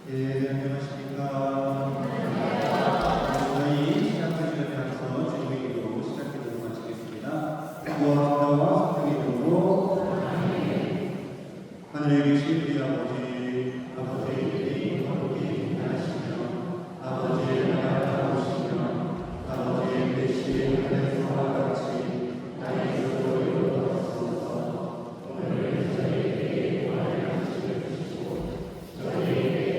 예, 안녕하십니까. 저희 시작하기 전에 앞서 주님의 기도로 시작기도를 마치겠습니다. 구원과 성령의 기도로 하늘에 계신 우리 아버지, 아버지의 거룩히 하시며 아버지의 나라가 오시며 아버지의 뜻이 하늘에서와 같이 땅에서도 이루어졌소서. 오늘 저희에게 구원의 양식을 주시고 저희에게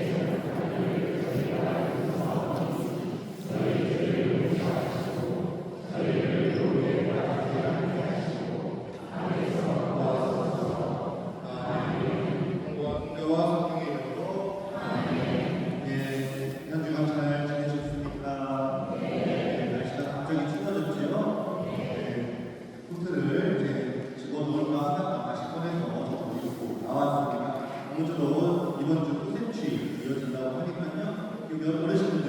아무쪼록 이번 주 꽃샘추위 이어진다고 하니까요. 여기 어르신들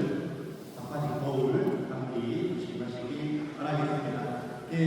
바깥에 거울 감기 조심하시기 바라겠습니다. 예,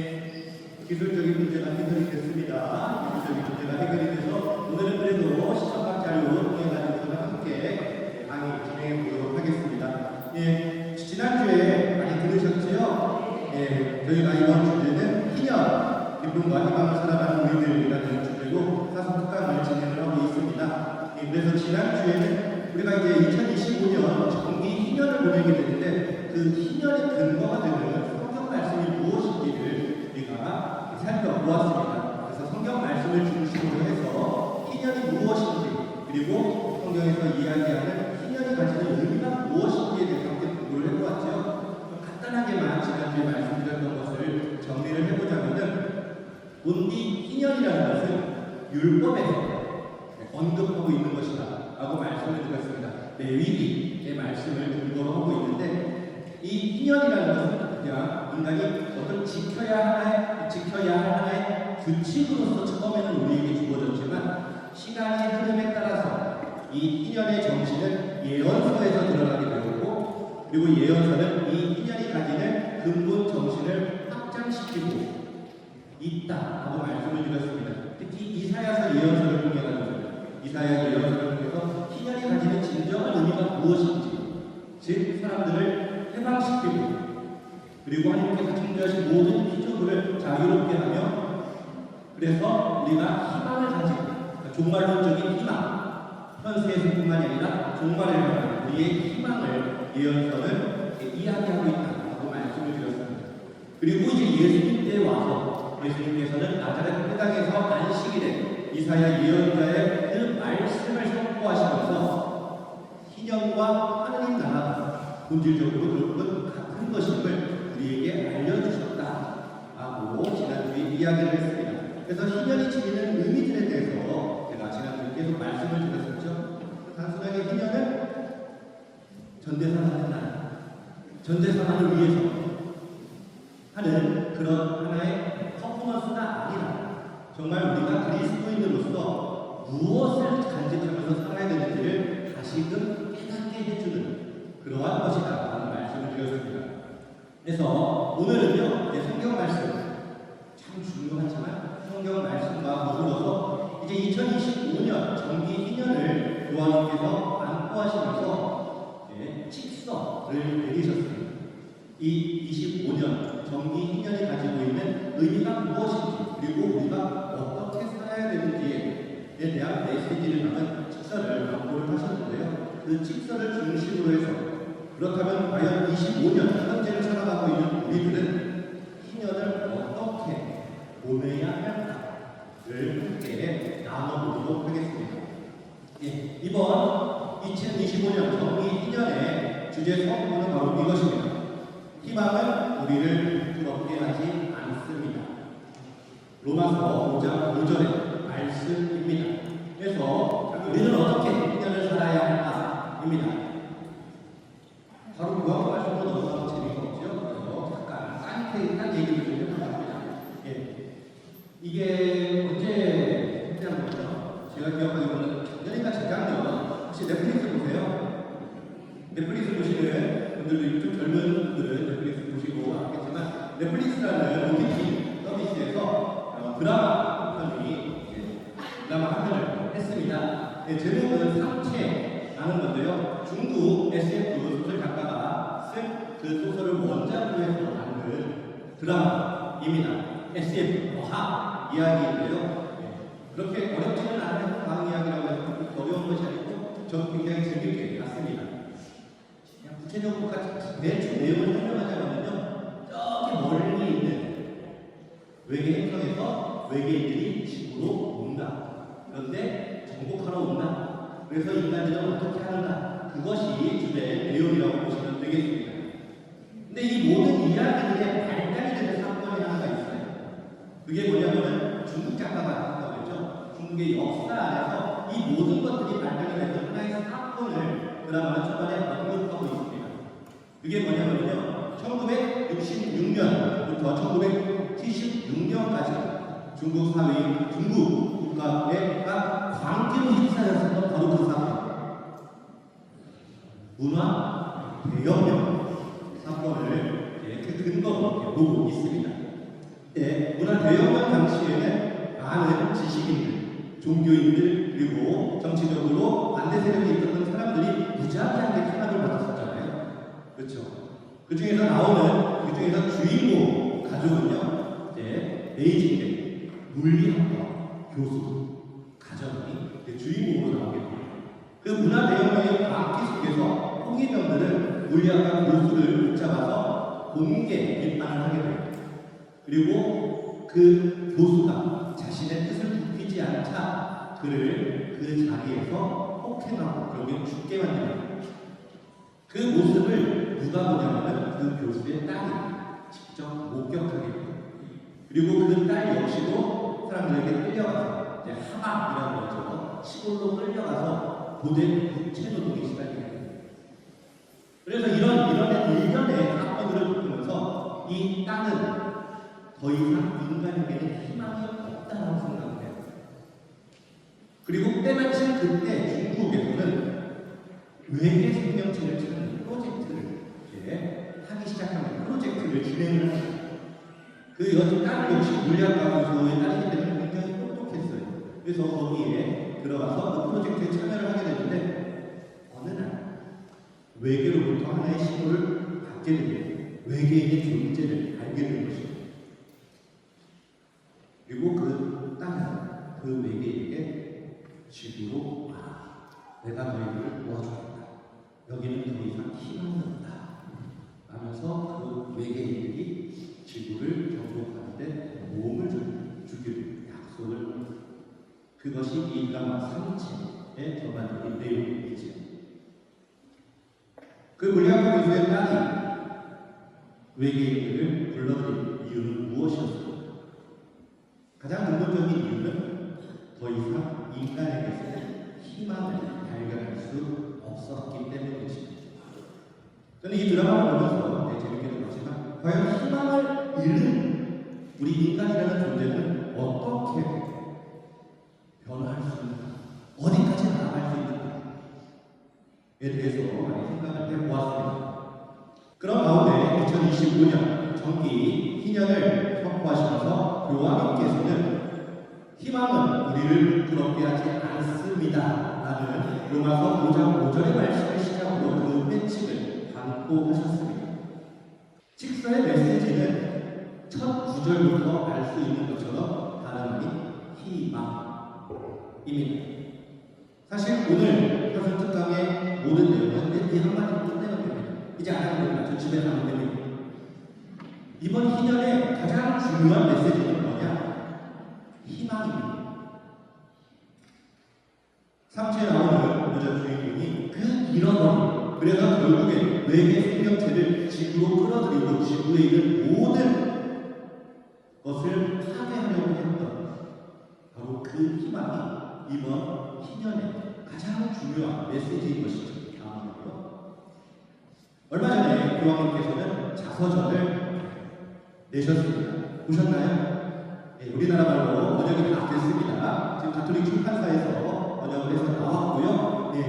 기술적인 문제가 해결이 됐습니다. 기술적인 문제가 해결이 돼서 오늘은 그래도 시청각 자료 통해가지고 함께 강의 진행해 보도록 하겠습니다. 예, 지난주에 많이 들으셨지요? 예, 저희가 이번 주제는 희년, 기쁨과 희망을 살아가는 우리들이라는 주제로 사선 특강을 진행을 하고 있습니다. 그래서 지난주에는 우리가 이제 2025년 정기 희년을 보내게 되는데 그 희년의 근거가 되는 성경 말씀이 무엇인지를 우리가 살펴보았습니다. 그래서 성경 말씀을 중심으로 해서 희년이 무엇인지 그리고 성경에서 이야기하는 희년이 가지는 의미가 무엇인지에 대해서 함께 공부를 해보았죠. 간단하게만 지난주에 말씀드렸던 것을 정리를 해보자면은 본디 희년이라는 것은 율법에서 언급하고 있는 것이다 라고 말씀을 드렸습니다. 레위기의 말씀을 근거로 하고 있는데 이 희년이라는 것은 그냥 인간이 어떤 지켜야 할 하나의 규칙으로서 처음에는 우리에게 주어졌지만 시간의 흐름에 따라서 이 희년의 정신은 예언서에서 드러나게 되었고 그리고 예언서는 이 희년이 가지는 근본 정신을 확장시키고 있다라고 말씀을 드렸습니다. 특히 이사야서 예언서를 통해 가지고 이사야 예언서를 통해서 희년이 가지는 진정한 의미가 무엇인지 즉 사람들을 해방시키고 그리고 하나님께서 창조하신 모든 피조물을 자유롭게 하며 그래서 우리가 희망을 가지고 종말론적인 희망 현세에서뿐만이 아니라 종말에 관한 우리의 희망을 예언서는 이야기하고 있다고 말씀을 드렸습니다. 그리고 이제 예수님 때에 와서 예수님께서는 나자렛 회당에서 안식일에 이사야 예언자의 그 말씀을 선포하시면서 희년과 하느님 나라가 본질적으로 결국은 같은 것임을 우리에게 알려주셨다라고 지난주에 이야기를 했습니다. 그래서 희년이 지니는 의미들에 대해서 제가 지난주에 계속 말씀을 드렸었죠. 단순하게 희년은 전대사하는 날, 전대사만을 위해서 하는 그런 하나의 퍼포먼스가 아니라 정말 우리가 그리스도인으로서 무엇을 간직하면서 살아야 되는지를 다시금 깨닫게 해주는 그러한 것이다 라는 말씀을 드렸습니다. 그래서 오늘은요 성경 말씀 참 중요하지만 성경 말씀과 더불어서 이제 2025년 정기 희년을 요한님께서 안고하시면서 칙서를 내리셨습니다. 이 25년 정기 희년이 가지고 있는 의미가 무엇인지 그리고 우리가 어떻게 살아야 되는지에 대한 메시지를 담은 칙서를 광고를 하셨는데요. 그 칙서를 중심으로 해서 그렇다면 과연 25년 현재를 살아가고 있는 우리들은 희년을 어떻게 보내야 할까를 함께 나눠보도록 하겠습니다. 예, 이번 2025년 정기 희년의 주제 성구는 바로 이것입니다. 희망은 우리를 부끄럽게 하지 않습니다. 로마서 5장 5절의 말씀입니다. 그래서 우리는 어떻게 희년을 살아야 할까입니다. 바로 그거 말씀으로 넘어가면 재미가 없죠. 그래서 잠깐 딴 얘기를 좀 해보겠습니다. 예. 이게 언제 했냐면 제가 기억하기로는 작년인가 재작년 혹시 넷플릭스 보세요? 넷플릭스 보시는 분들도 좀 젊은 분들은 넷플릭스 보시고 알겠지만 넷플릭스라는 OTT 서비스에서 드라마 편이 드라마 한 편을 했습니다. 제목은 삼체 라는 건데요. 중국 SF 소설 작가가 쓴 그 소설을 원작으로 해서 만든 드라마입니다. SF 과학 이야기인데요. 그렇게 어렵지는 않은 과학 이야기라고 해서 그렇게 어려운 것이 아니고 저도 굉장히 재밌게 봤습니다. 구체적으로 대충 내용을 설명하자면요. 저기 멀리 있는 외계 행성에서 외계인들이 지구로 온다. 그런데 정복하러 온다. 그래서 인간들은 어떻게 하는가. 그것이 주제의 내용이라고 보시면 되겠습니다. 근데 이 모든 이야기들의 발단이 되는 사건이 하나가 있어요. 그게 뭐냐면은 중국 작가가 했다고 했죠. 중국의 역사 안에서 이 모든 것들이 발단이 되는 하나의 사건을 드라마는 초반에 언급하고 있습니다. 그게 뭐냐면요. 1966년부터 1976년까지 중국 사회인 중국 국가의 광기로 휩싸였었던 바로 그 사건. 문화 대혁명 사건을 그 근거로 보고 있습니다. 문화 대혁명 당시에는 많은 지식인들, 종교인들, 그리고 정치적으로 반대 세력이 있었던 사람들이 무지하게 탄압을 받았었잖아요. 그렇죠? 그 중에서 주인공 가족은요, 베이징대 물리학과 교수 가정이 주인공으로 나오게 됩니다. 그 문화 대혁명의 광기 속에서 홍위병들은 물리학과 교수를 붙잡아서 공개 비판을 하게 됩니다. 그리고 그 교수가 자신의 뜻을 굽히지 않자 그를 그 자리에서 폭행하고 결국엔 죽게 만듭니다. 그 모습을 누가 보냐면 그 교수의 딸이 직접 목격하게 됩니다. 그리고 그 딸 역시도 사람들에게 끌려가서 하막이라고 하죠. 시골로 끌려가서 고된 육체노동에 시달리게 됩니다. 그래서 이런 일련의 사건들을 보면서 이 땅은 더 이상 인간에게는 희망이 없다라고 생각을 해요. 그리고 때마침 그때 중국에서는 외계 생명체를 찾는 프로젝트를 하기 시작하는 프로젝트를 진행을 합니다. 그 여자 딸 역시 물리학과 교수의 딸이기 때문에 굉장히 똑똑했어요. 그래서 거기에 들어가서 그 프로젝트에 참여를 하게 되는데 어느 날 외계로부터 하나의 신호를 받게 됩니다. 외계인의 존재를 알게 된 것입니다. 그리고 그 딸은 그 외계인에게 지구로 와. 내가 너희를 도와주겠다. 여기는 더 이상 희망이 없다. 하면서 그 외계인들이 지구를 정복하는데 도움을 주기로 약속을 합니다. 그것이 이 드라마 3채의 전반적인 내용이죠. 그 물리학과 교수의 딸이 외계인들을 불러들인 이유는 무엇이었을까? 가장 근본적인 이유는 더 이상 인간에게서 희망을 발견할 수 없었기 때문이지. 저는 이 드라마를 보면서 재밌게 들었지만 과연 희망을 잃은 우리 인간이라는 존재는 어떻게 변화할 수 있는가? 어디까지 나아갈 수 있는가에 대해서 많이 생각을 해보았습니다. 그런 가운데 2025년 정기 희년을 선포하시면서 교황님께서는 희망은 우리를 부끄럽게 하지 않습니다. 라는 로마서 5장 5절의 말씀을 시작으로 그 회칙을 반포하셨습니다. 직서의 메시지는 첫 구절부터 알 수 있는 것처럼 다른 말이 희망입니다. 사실 오늘 사설 특강의 모든 내용은 이 한마디로 끝내면 됩니다. 이제 안 하면 됩니다. 저 집에 가면 됩니다. 이번 희년의 가장 중요한 메시지는 뭐냐? 희망입니다. 3주에 나오는 여자 주인공이 그 잃어버린, 그래서 결국에 외계 생명체를 지구로 끌어들이고 지구에 있는 모든 것을 파괴하려고 했던 바로 그 희망이 이번 희년의 가장 중요한 메시지인 것이죠. 다음으로요. 얼마 전에 교황님께서는 자서전을 내셨습니다. 보셨나요? 네, 우리나라 말로 번역이 다 됐습니다. 지금 가톨릭 출판사에서 번역을 해서 나왔고요. 네,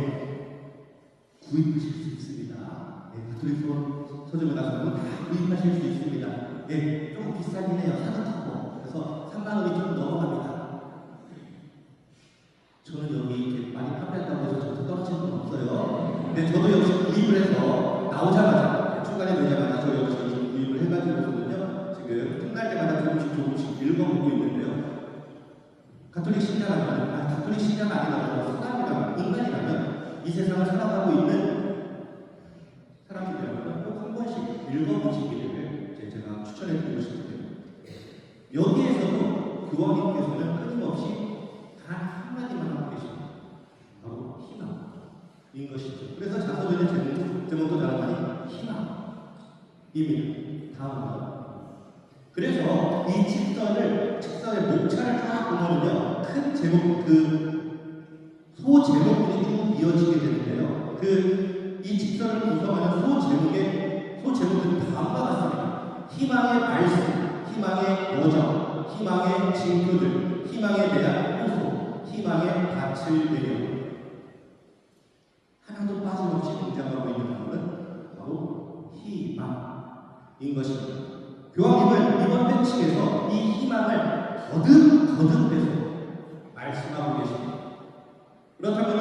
구입하실 수 있습니다. 네, 가톨릭 서점에 가서는 다 구입하실 수 있습니다. 네, 조금 비싸긴 해요. 사극하고. 그래서 3만 원이 좀 넘어갑니다. 저는 여기 이렇게 많이 판매한다고 해서 저한테 떨어지는 건 없어요. 근데 저도 역시 구입을 해서 나오자마자 중간에 되자마자 저 역시 구입을 해가지고서는요 지금 끝날 때마다 조금씩 읽어보고 있는데요. 가톨릭 신자라면, 가톨릭 신자가 아니라도 사람이라면, 인간이라면 이 세상을 살아가고 있는 사람들이라면 꼭 한 번씩 읽어보시기를 제가 추천해드리고 싶은데요. 여기에서도 교황님께서는 끊임없이 단 한마디만 하고 계십니다. 바로 희망인 것이죠. 그래서 자서전의 제목도 다른 말이 희망입니다. 다음은 그래서 이 직선의 목차를 쫙 보면요 큰 제목 소 제목들이 쭉 이어지게 되는데요. 이 직선을 구성하는 소 제목들은 다음과 같습니다. 희망의 말씀, 희망의 여정, 희망의 징표들, 희망에 대한 호소, 희망의 밭을 내려 하나도 빠짐없이 등장하고 있는 단어는 바로 희망인 것입니다. 교황님은 이번 회칙에서 이 희망을 거듭해서 말씀하고 계십니다. 그렇다면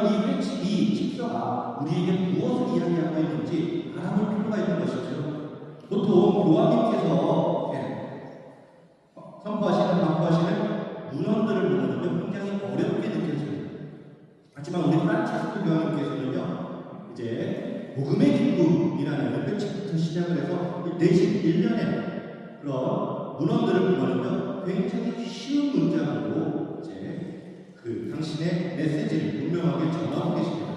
이 직서가 우리에게 무엇을 이야기하고 있는지 알아볼 필요가 있는 것이죠. 보통 교황님께서 선포하시는 문헌들을 보면요 굉장히 어렵게 느껴져요. 하지만 우리 프란치스코 교황님께서는요 이제 복음의 기쁨이라는 회칙부터 시작을 해서 내신 1년에 그런 문헌들을 보면요 굉장히 쉬운 문장으로 이제 당신의 메시지를 분명하게 전하고 계십니다.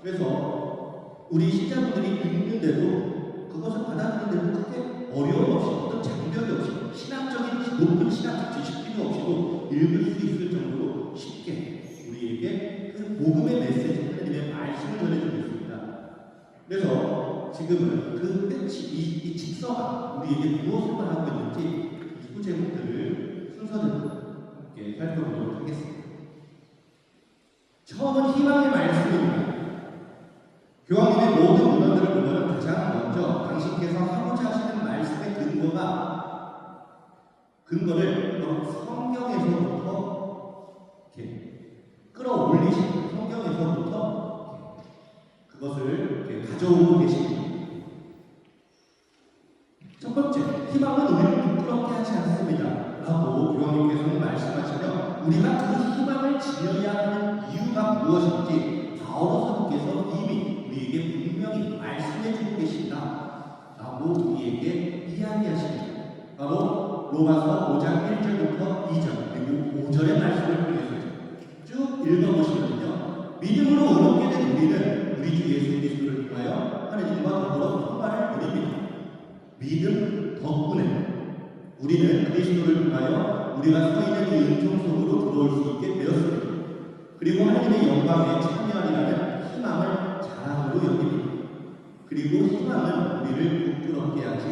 그래서 우리 신자분들이 읽는데도 그것을 받아들이는데도 크게 어려움 없이 어떤 장벽이 없이 높은 신학적 지식 필요 없이도 읽을 수 있을 정도로 쉽게 우리에게 그 복음의 메시지 하나님의 말씀을 전해주고 있습니다. 그래서 지금은 이 직서가 우리에게 무엇을 말하고 있는지 이 소제목들을 순서대로 함께 살펴보도록 하겠습니다. 처음은 희망의 말씀입니다. 교황님의 모든 문헌들을 보면 가장 먼저 당신께서 하고자 하시는 말씀의 근거를 바로 성경에서부터 이렇게 끌어올리시고 성경에서부터 그것을 이렇게 가져오고 계십니다. 첫 번째, 희망은 우리를 부끄럽게 하지 않습니다. 라고 교황님께서는 말씀하시며 우리가 그 희망을 지녀야 하는 이유가 무엇인지 바오로 사도께서 이미 우리에게 분명히 말씀해주고 계신다. 라고 우리에게 이야기하십니다. 바로 로마서 5장 1절부터 2절 그리고 5절의 말씀을 통해서 쭉 읽어보시면요. 믿음으로 얻게 된 우리는 우리 주 예수 그리스도를 통하여 하나님과 더불어 평화를 누립니다. 믿음 덕분에 우리는 그리스도를 통하여 우리가 서 있는 이 은총 속으로 들어올 수 있게 되었습니다. 그리고 하나님의 영광에 참여하리라는 희망을 자랑으로 여깁니다. 그리고 희망은 우리를 부끄럽게 하지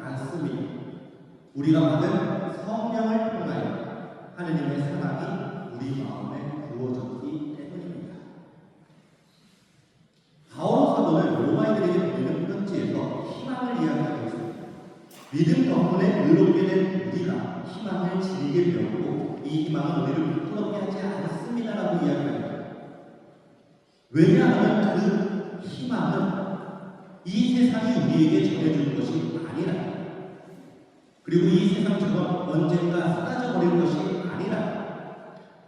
않습니다. 우리가 받은 성령을 통하여 하나님의 사랑이 우리 마음에 부어졌기 때문입니다. 바오로 사도는 로마인들에게 보내는 편지에서 희망을 이야기하고 있습니다. 믿음 덕분에 의롭게 된 우리가 희망을 지니게 되었고 이 희망은 우리를 부끄럽게 하지 않습니다라고 이야기합니다. 왜냐하면 그 희망은 이 세상이 우리에게 전해주는 것이 아니라 그리고 이 세상처럼 언젠가 사라져 버릴 것이 아니라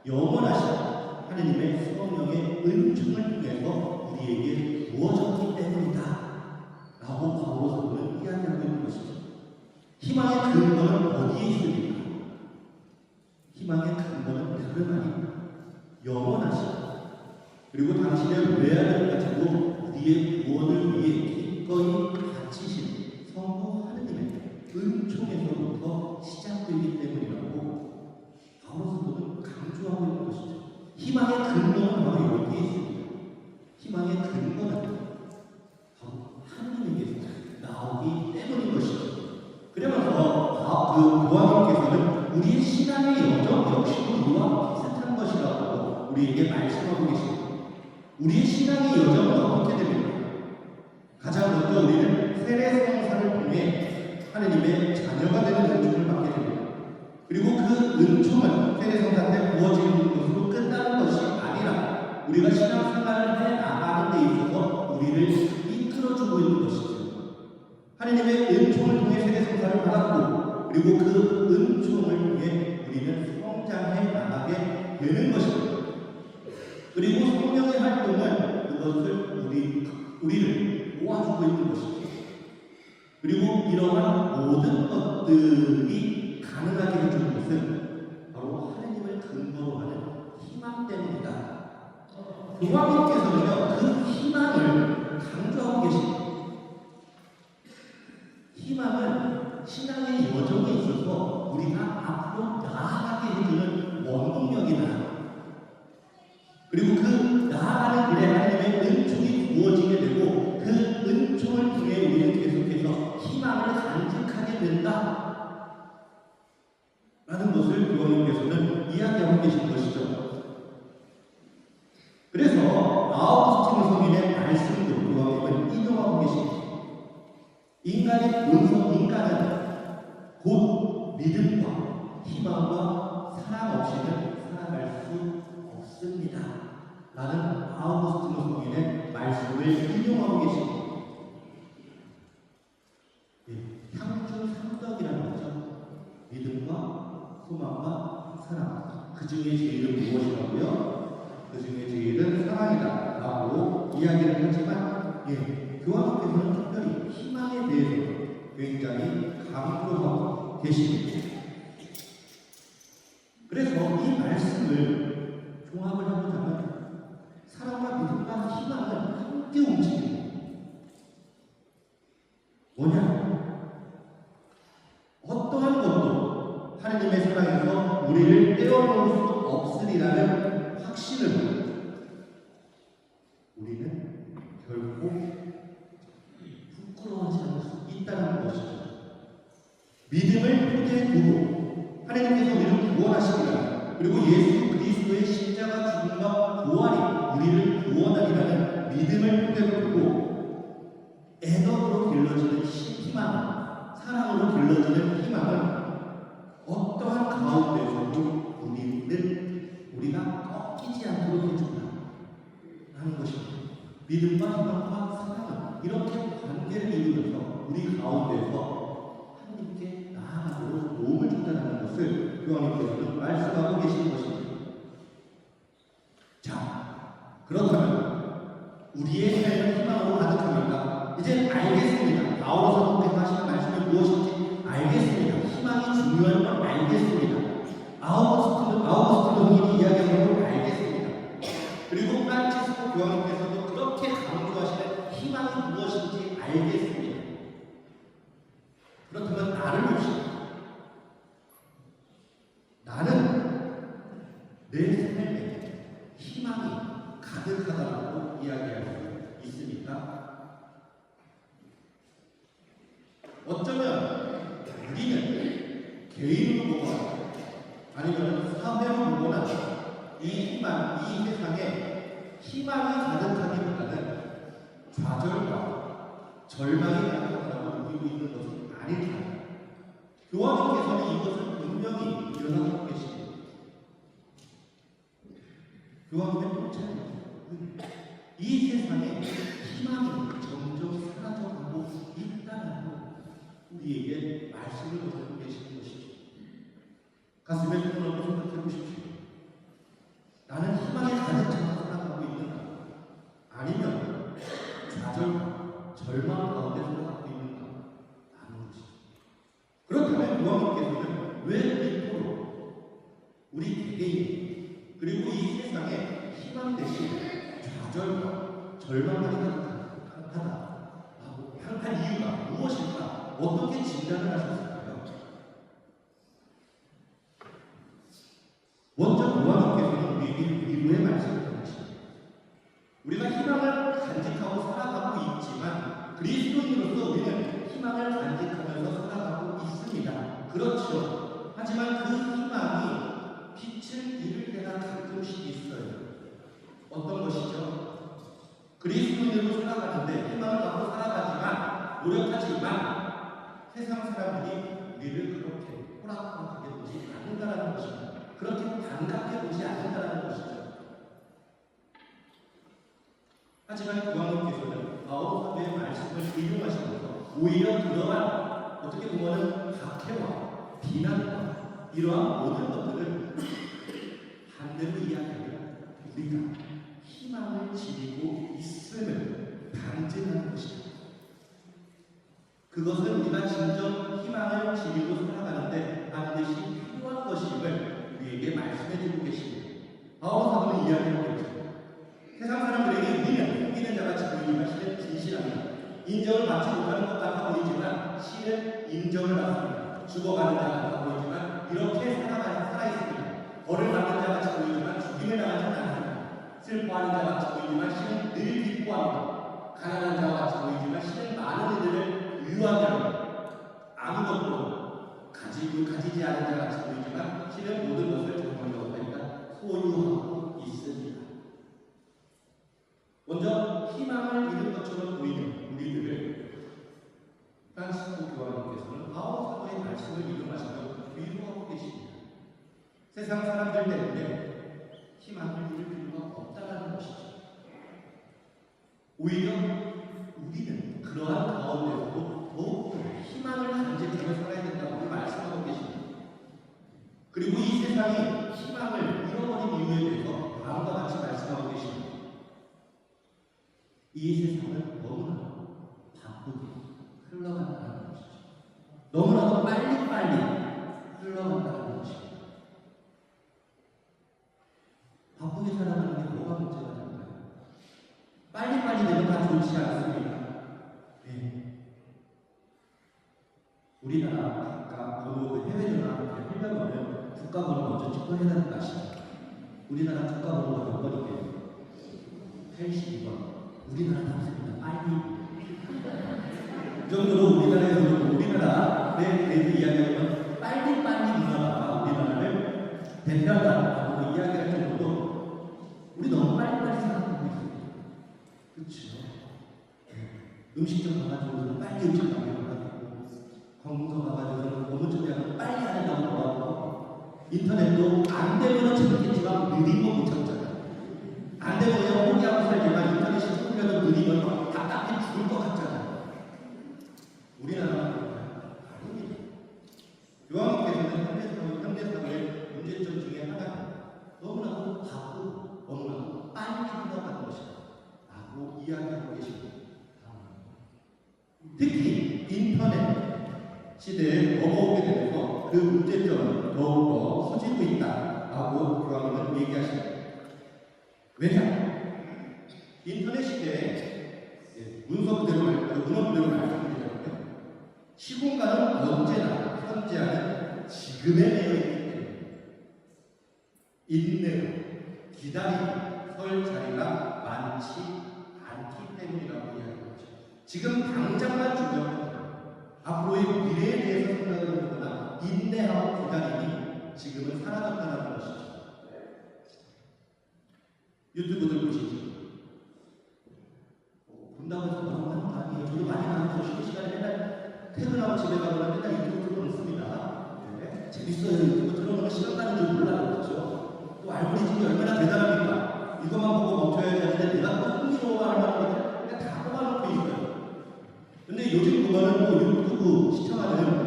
영원하신 하나님의 성령의 은총을 통해서 우리에게 부어졌기 때문이다 라고 바오로 사도는 이야기하고 있는 것이죠. 희망의 근거는 어디에 있습니까? 희망의 근거는 다름 아닙니다. 영원하신 그리고 당신의 외아를 가지고 우리의 구원을 위해 기꺼이 바치신 성부 하느님의 은총에서부터 시작되기 때문이라고 바오로 사도는 강조하고 있는 것이죠. 희망의 근거는 바로 여기에 있습니다. 희망의 근거는 바로 하느님에게서 나오기 때문인 것이죠. 그러면서 교황님께서는 우리의 신앙의 여정 역시도 이와 비슷한 것이라고 우리에게 말씀하고 계십니다. 우리의 신앙의 여정은 어떻게 됩니까? 가장 먼저 우리는 세례성사를 통해 하느님의 자녀가 되는 은총을 받게 됩니다. 그리고 그 은총은 세례성사 때 부어지는 것으로 끝나는 것이 아니라 우리가 신앙생활을 해 나가는 데 있어서 우리를 이끌어주고 있는 것이죠. 하나님의 은총을 통해 세대 성사를 받았고, 그리고 그 은총을 통해 우리는 성장해 나가게 되는 것입니다. 그리고 성령의 활동은 그것을 우리를 도와주고 있는 것이죠. 그리고 이러한 모든 것들이 가능하게 해주는 것은 바로 하나님을 근거로 하는 희망 때문이다. 교황님께서는요, 그 희망을 강조하고 계십니다. 희망은 신앙의 여정에 있어서 우리가 앞으로 나아가게 해주는 원동력이다. 그리고 그 나아가는 길에 하나님의 은총이 부어지게 되고 그 은총을 통해 우리는 계속해서 희망을 간직하게 된다 라는 것을 교황님께서는 이야기하고 계신 것이죠. 그래서 아우구스티누 성인의 말씀도 교황님은 인용하고 계십니다. 인간의 본성, 인간은 곧 믿음과 희망과 사랑 없이는 살아갈 수 없습니다 라는 아우구스티누 성인의 말씀을 인용하고 계십니다. 향주 삼덕이라는 거죠. 믿음과 소망과 사랑. 그 중에 제일은 무엇이라고요? 그 중에 제일은 사랑이다 라고 이야기를 하지만 교황님께서는 특별히 희망에 대해서 굉장히 강조하고 계십니다. 그래서 이 말씀을 종합을 해보자면 사랑과 믿음과 희망은 함께 움직입니다. 뭐냐? 어떠한 것도 하나님의 사랑에서 우리를 떼어놓을 수 없으리라는 확신을 우리는 결코 부끄러워하지 않을 수 있다는 것이죠. 믿음을 표대에 두고 하나님께서 우리를 구원하시리라, 그리고 예수 그리스도의 십자가 죽음과 부활이 우리를 구원하리라는 믿음을 표대로 두고 애덕으로 길러지는 희망, 사랑으로 길러지는 희망은 어떠한 가운데서도 우리가 꺾이지 않도록 해준다 하는 것입니다. 믿음과 희망과 사랑은 이렇게 관계를 이루면서 우리 가운데서 하나님께 나아가도록 도움을 준다는 것을 교황님께서는 말씀하고 계시는 것입니다. 자, 그렇다면 우리의 삶은 희망으로 가득합니까? 이제 알겠습니다. 바울 사도께서 하시는 말씀이 무엇인지 알겠습니다. 희망이 중요한 걸 알겠습니다. 아우구스티누 성인이 이야기하는 걸 알겠습니다. 그리고 프란치스코 교황님께서도 그렇게 강조하시는 희망이 무엇인지 알겠습니다. 그렇다면 나를 봅시다. 나는 내 삶에 희망이 가득하다고 이야기할 수 있습니까? 어쩌면 우리는 개인으로 보거나 아니면 사회로 보거나 이 희망, 이 세상에 희망이 가득하기보다는 좌절과 절망이 가득하다고 느끼고 있는 것은 아닙니다. 교황님께서는 이것을 분명히 일어나고 계십니다. 교황님의 통찰입니다. 이 세상에 희망이 점점 사라져가고 있다는 것, 우리에게 말씀을 전하고 계시는 것이죠. 가슴에 손을 얹고 생각해 보십시오. 나는 희망에 가득 차서 살아가고 있는가? 아니면 좌절과 절망 가운데 살아가고 있는가? 라는 것이죠. 그렇다면 교황님께서는 왜 이토록 우리 개개인 그리고 이 세상에 희망 대신 좌절과 절망만이 가득하다라고 한 이유가 무엇일까? 어떻게 진단을 하셨을까요? 먼저 교황님께서는 우리에게 위로의 말씀을 하십니다. 우리가 희망을 간직하고 살아가고 있지만 그리스도인으로서 우리는 희망을 간직하면서 살아가고 있습니다. 그렇죠. 하지만 그 희망이 빛을 잃을 때가 가끔씩 있어요. 어떤 것이죠? 그리스도인으로 살아가는데 희망을 갖고 살아가지만 노력하지만 세상 사람들이 우리를 그렇게 호락호락하게 보지 않는다는 것입니다. 그렇게 반갑게 보지 않는다는 것이죠. 하지만 교황님께서는 바울 사도의 말씀을 인용하시면서 오히려 그러한 어떻게 보면은 박해와 비난과 이러한 모든 것들을 반대로 이야기하면 우리가 희망을 지니고 있음을 반증하는 것입니다. 그것은 우리가 진정 희망을 지니고 살아가는데 반드시 필요한 것임을 우리에게 말씀해주고 계십니다. 바울 사도는 이야기하고 있죠. 세상 사람들에게 우리는 속이는 자같이 보이지만 실은 진실합니다. 인정을 받지 못하는 것 같아 보이지만 실은 인정을 받습니다. 죽어가는 자 같아 보이지만 이렇게 살아있습니다. 벌을 받는 자 같이 보이지만 죽임을 당하지는 않습니다. 슬퍼하는 자 같이 보이지만 실은 늘 기뻐합니다. 가난한 자 같이 보이지만 실은 많은 이들을 유하게 합니다. 아무것도 가지지 않은 자 같이 보이지만 실은 모든 것을 정말로 소유하고 있습니다. 먼저 희망을 잃은 것처럼 보이는 우리들을 프란시스코 교황님께서는 바울 사도의 말씀을 인용하시며 위로하고 계십니다. 세상 사람들 때문에 희망을 잃을 필요가 없다는 것이죠. 오히려 우리는 그러한 가운데서도 더욱 희망을 간직하며 살아야 된다고 말씀하고 계십니다. 그리고 이 세상이 희망을 잃어버린 이유에 대해서 다음과 같이 말씀하고 계십니다. 이 세상은 너무나 바쁘게 흘러간다는 것이죠. 너무나도 빨리빨리 흘러간다는 것이죠. 바쁘게 살아가는 게 뭐가 문제가 될까요? 빨리빨리 되면 다 좋지 않습니다. 네. 우리나라 각각 해외전화 하려면 국가번호 먼저 찍고 해야 되는 거 아시죠? 우리나라 국가번호가 몇 번이게요? 82번. 우리나라 답습니다. 빨리. 그 정도로 우리나라에서도 우리나라에 대해서 이야기하면 빨리빨리 문화가 우리나라를 대표한다고 이야기할 정도로 우리 너무 빨리빨리 생각하고 있어요. 그렇죠? 음식점 가가지고는 빨리 음식 나오려고 하고 관공서 가가지고는 너무 좀 약간 빨리 하려고 하고 인터넷도 안 되면 재밌겠지만 느린 거 못 참잖아요. 안 되면 그냥 포기하고 살지만 인터넷이 조금이라도 느리면 답답해 죽을 것 같잖아요. 우리나라는 아닙니다. 교황님께서는 현대사회의 문제점 중에 하나는 너무나도 바쁘고 너무나도 빨리 흘러가는 것이다 라고 이야기하고 계십니다. 특히 인터넷 시대에 넘어오게 되면서 그 문제점은 더욱더 커지고 있다라고 교황님은 얘기하십니다. 왜냐? 인터넷 시대에 문서 그대로 문헌 그대로 말씀드리자면요. 시공간은 언제나 현재하는 지금에 매여 있기 때문에 인내로 기다리고 설 자리가 많지 않기 때문이라고 이야기하죠. 지금 당장만 중요한 것은 앞으로의 미래에 대해서 생각을 하거나 인내하고 기다림이 지금은 사라졌다는 것이죠. 유튜브들 보시죠. 본다고 해서 너무 하는 거 아니에요. 저도 많이 나가서 쉬는 시간에 맨날 퇴근하고 집에 가면 맨날 유튜브 틀어놓습니다. 네. 재밌어요. 유튜브 틀어놓으면 시간 가는 줄 몰라요. 그렇죠? 또 알고리즘이 얼마나 대단합니까? 이것만 보고 멈춰야 되는데 내가 또 흥미로워할 만한 것들 그냥 다 뽑아놓고 있어요. 근데 요즘 보면은 뭐 유튜브 시청하는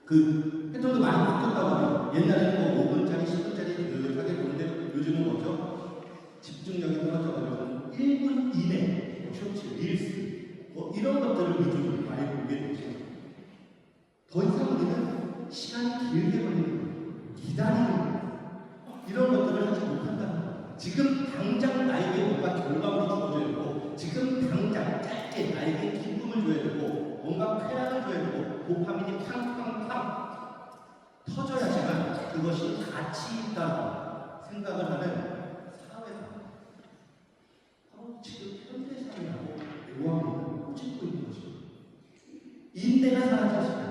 그 패턴도 많이 바뀌었다고 해요. 옛날에는 뭐 5분짜리, 10분짜리 그 사게 보는데 요즘은 뭐죠? 집중력이 떨어져가지고 1분 이내 쇼츠, 릴스 뭐 이런 것들을 위주로 많이 보게 되죠. 더 이상 우리는 시간이 길게 걸리는 거예요. 기다리는 거예요. 이런 것들을 하지 못한다는 거예요. 지금 당장 나에게 뭔가 결과물이 주어져야 되고 지금 당장 짧게 나에게 기쁨을 줘야 되고 뭔가 쾌락을 줘야 되고 도파민이 팡팡팡 터져야지만 그것이 가치 있다고 생각을 하는 사회가 바로 지금 현대 사회라고 교황님은 꼬집고 있는 것입니다. 인내가 사라졌습니다.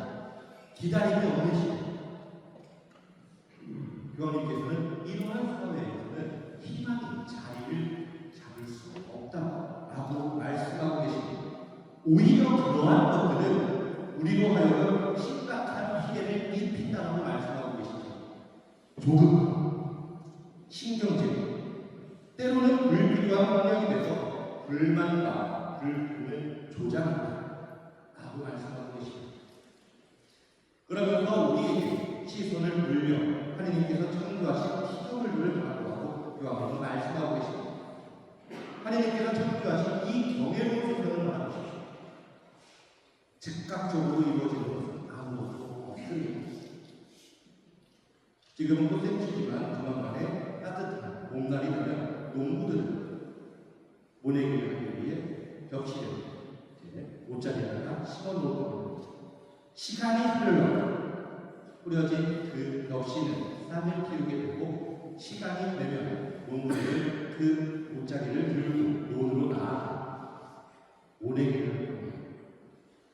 기다림이 없는 시대. 교황님께서는 이러한 사회에서는 희망이 자리를 잡을 수 없다라고 말씀하고 계십니다. 오히려 그러한 것들은 우리로 하여금 심각한 피해를 입힌다고 말씀하고 계십니다. 조급, 신경질, 때로는 불필요한 환경이 돼서 불만과 불평을 조장한다 라고 말씀하고 계십니다. 그러면서 우리에게 시선을 돌려 하느님께서 창조하신 피조물들을 바라보고 요한복음 말씀하고 계십니다. 하느님께서 창조하신 이 경외로운 세상을 바라보십시오. 즉각적으로 이루어지는 것은 아무것도 없습니다. 지금은 꽃샘추지만 조만간에 따뜻한 봄날이 되면 농부들은 모내기를 하기 위해 벽실에 옷자리에다가 심어놓을 겁니다. 시간이 흘러 뿌려진 그 벽실은 싹을 틔우게 되고 시간이 되면 농부들은 그 옷자리를 들고 논으로 나아가 모내기를 합니다.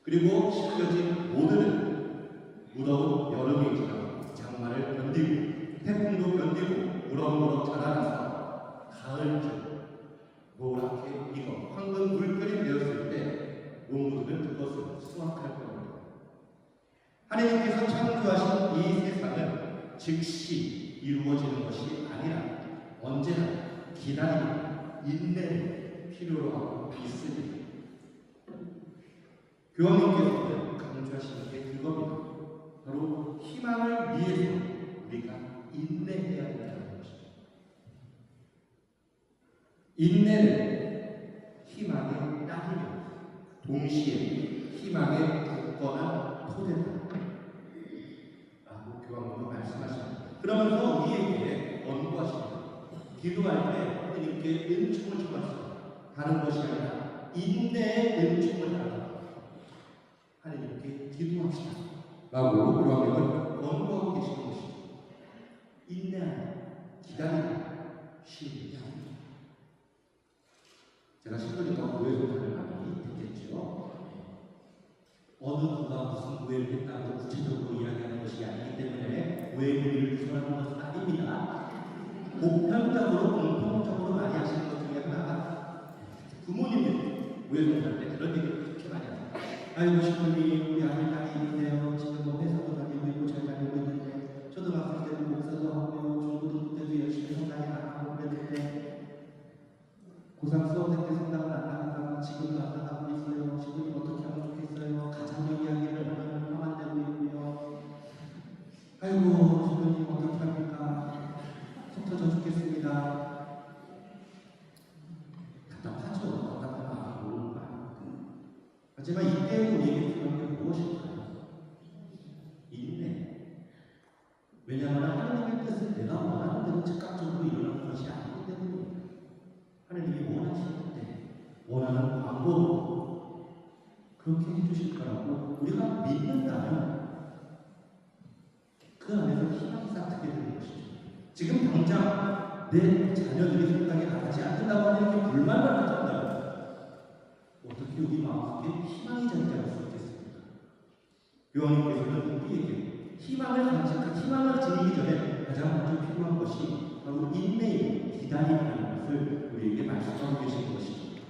그리고 실려진 모들은 무더운 여름이 지나고 장마를 견디고 태풍도 견디고 무럭무럭 자라나서 가을쯤 노랗게 익어 황금 물결이 되었을 때 농부들은 그것을 수확할 겁니다. 하나님께서 창조하신 이 세상은 즉시 이루어지는 것이 아니라 언제나 기다리고 인내를 필요로 하고 있습니다. 교황님께서는 강조하시는 게 그겁니다. 바로 희망을 위해서 우리가 인내해야 한다는 것입니다. 인내는 희망의 땅이며 동시에 희망의 굳건한 토대다 라고 교황님은 말씀하십니다. 그러면서 우리에게 권고하십니다. 기도할 때 하나님께 은총을 청하십니다. 다른 것이 아니라 인내의 은총을 달라 하나님께 기도합시다 라고 교황님은 권고하고 계시는 것입니다. 인내하는 기다리는 쉬운 일이 아닙니다. 제가 신부님과 교회 소설을 많이 듣겠죠. 어느 누가 무슨 교회를 했다고 구체적으로 이야기하는 것이 아니기 때문에 교회 문의를 구설하는 것은 아닙니다. 보편적으로 공통적으로 많이 하시는 것 중에 하나가 부모님들 교회 소설할 때 그런 얘기를 그렇게 많이 하세요. 아이고 신부님 우리 아들 딸이 있는데요. 지금 뭐 회사도 다니고 있고 잘 다니고 있는데 초등학생 때도 목사도 하고요. 중고등부 때도 열심히 성당에 나가고 그랬는데 고3 수험생 때 성당을 안 나가다가 지금도 안 나가고 있어요. 신부님 어떻게 하면 좋겠어요? 가정적 이야기를 하면 되고 있고요. 아이고 신부님 어떻게 합니까? 속 터져 죽겠습니다. 답답하죠. 답답한 마음이 오는 거 아닙니까? 하지만 이때 우리에게 필요한 게 무엇일까요? 인내. 왜냐하면 하나님의 뜻은 내가 원하는 대로 즉각적으로 일어나는 것이 아니기 때문입니다. 하나님이 원하시는데 원하는 방법으로 그렇게 해주실 거라고 우리가 믿는다면 그 안에서 희망이 싹트게 되는 것이죠. 지금 당장 내 자녀들이 성당에 나가지 않는다고 하는 불만을 가진다면 어떻게 우리 마음속에 희망이 잠자할 수 있겠습니까? 교황님께서는 우리에게 희망을 간직한 희망을 지니기 전에 가장 먼저 필요한 것이 바로 인내의 기다림이라는 것을 우리에게 말씀하고 계신 것입니다.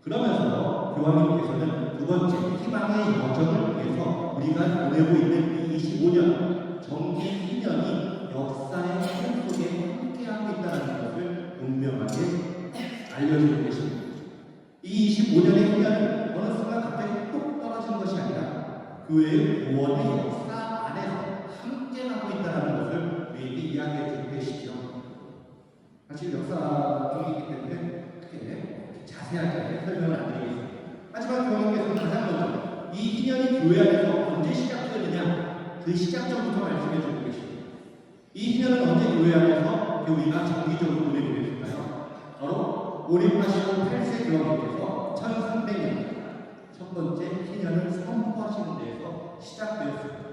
그러면서 교황님께서는 두 번째 희망의 여정을 위해서 우리가 보내고 있는 이 25년 정기 2년이 역사의 흐름 속에 함께하고 있다는 것을 분명하게 알려주고 계십니다. 이 25년의 희년은 어느 순간 갑자기 뚝 떨어진 것이 아니라 교회의 구원의 역사 안에서 함께 가고 있다는 것을 우리에게 이야기해 주고 계시죠. 사실 역사 쪽이기 때문에 크게 자세하게 설명을 안 드리겠습니다. 하지만 교황님께서는 가장 먼저 이 희년이 교회 안에서 언제 시작되느냐 그 시작점부터 말씀해 주고 계십니다. 이 희년은 언제 교회 안에서 교회가 정기적으로 보내게 됐을까요? 바로 오립하시고 8세 교황님께서 1300년 첫 번째 희년을 선포하시는 데에서 시작되었습니다.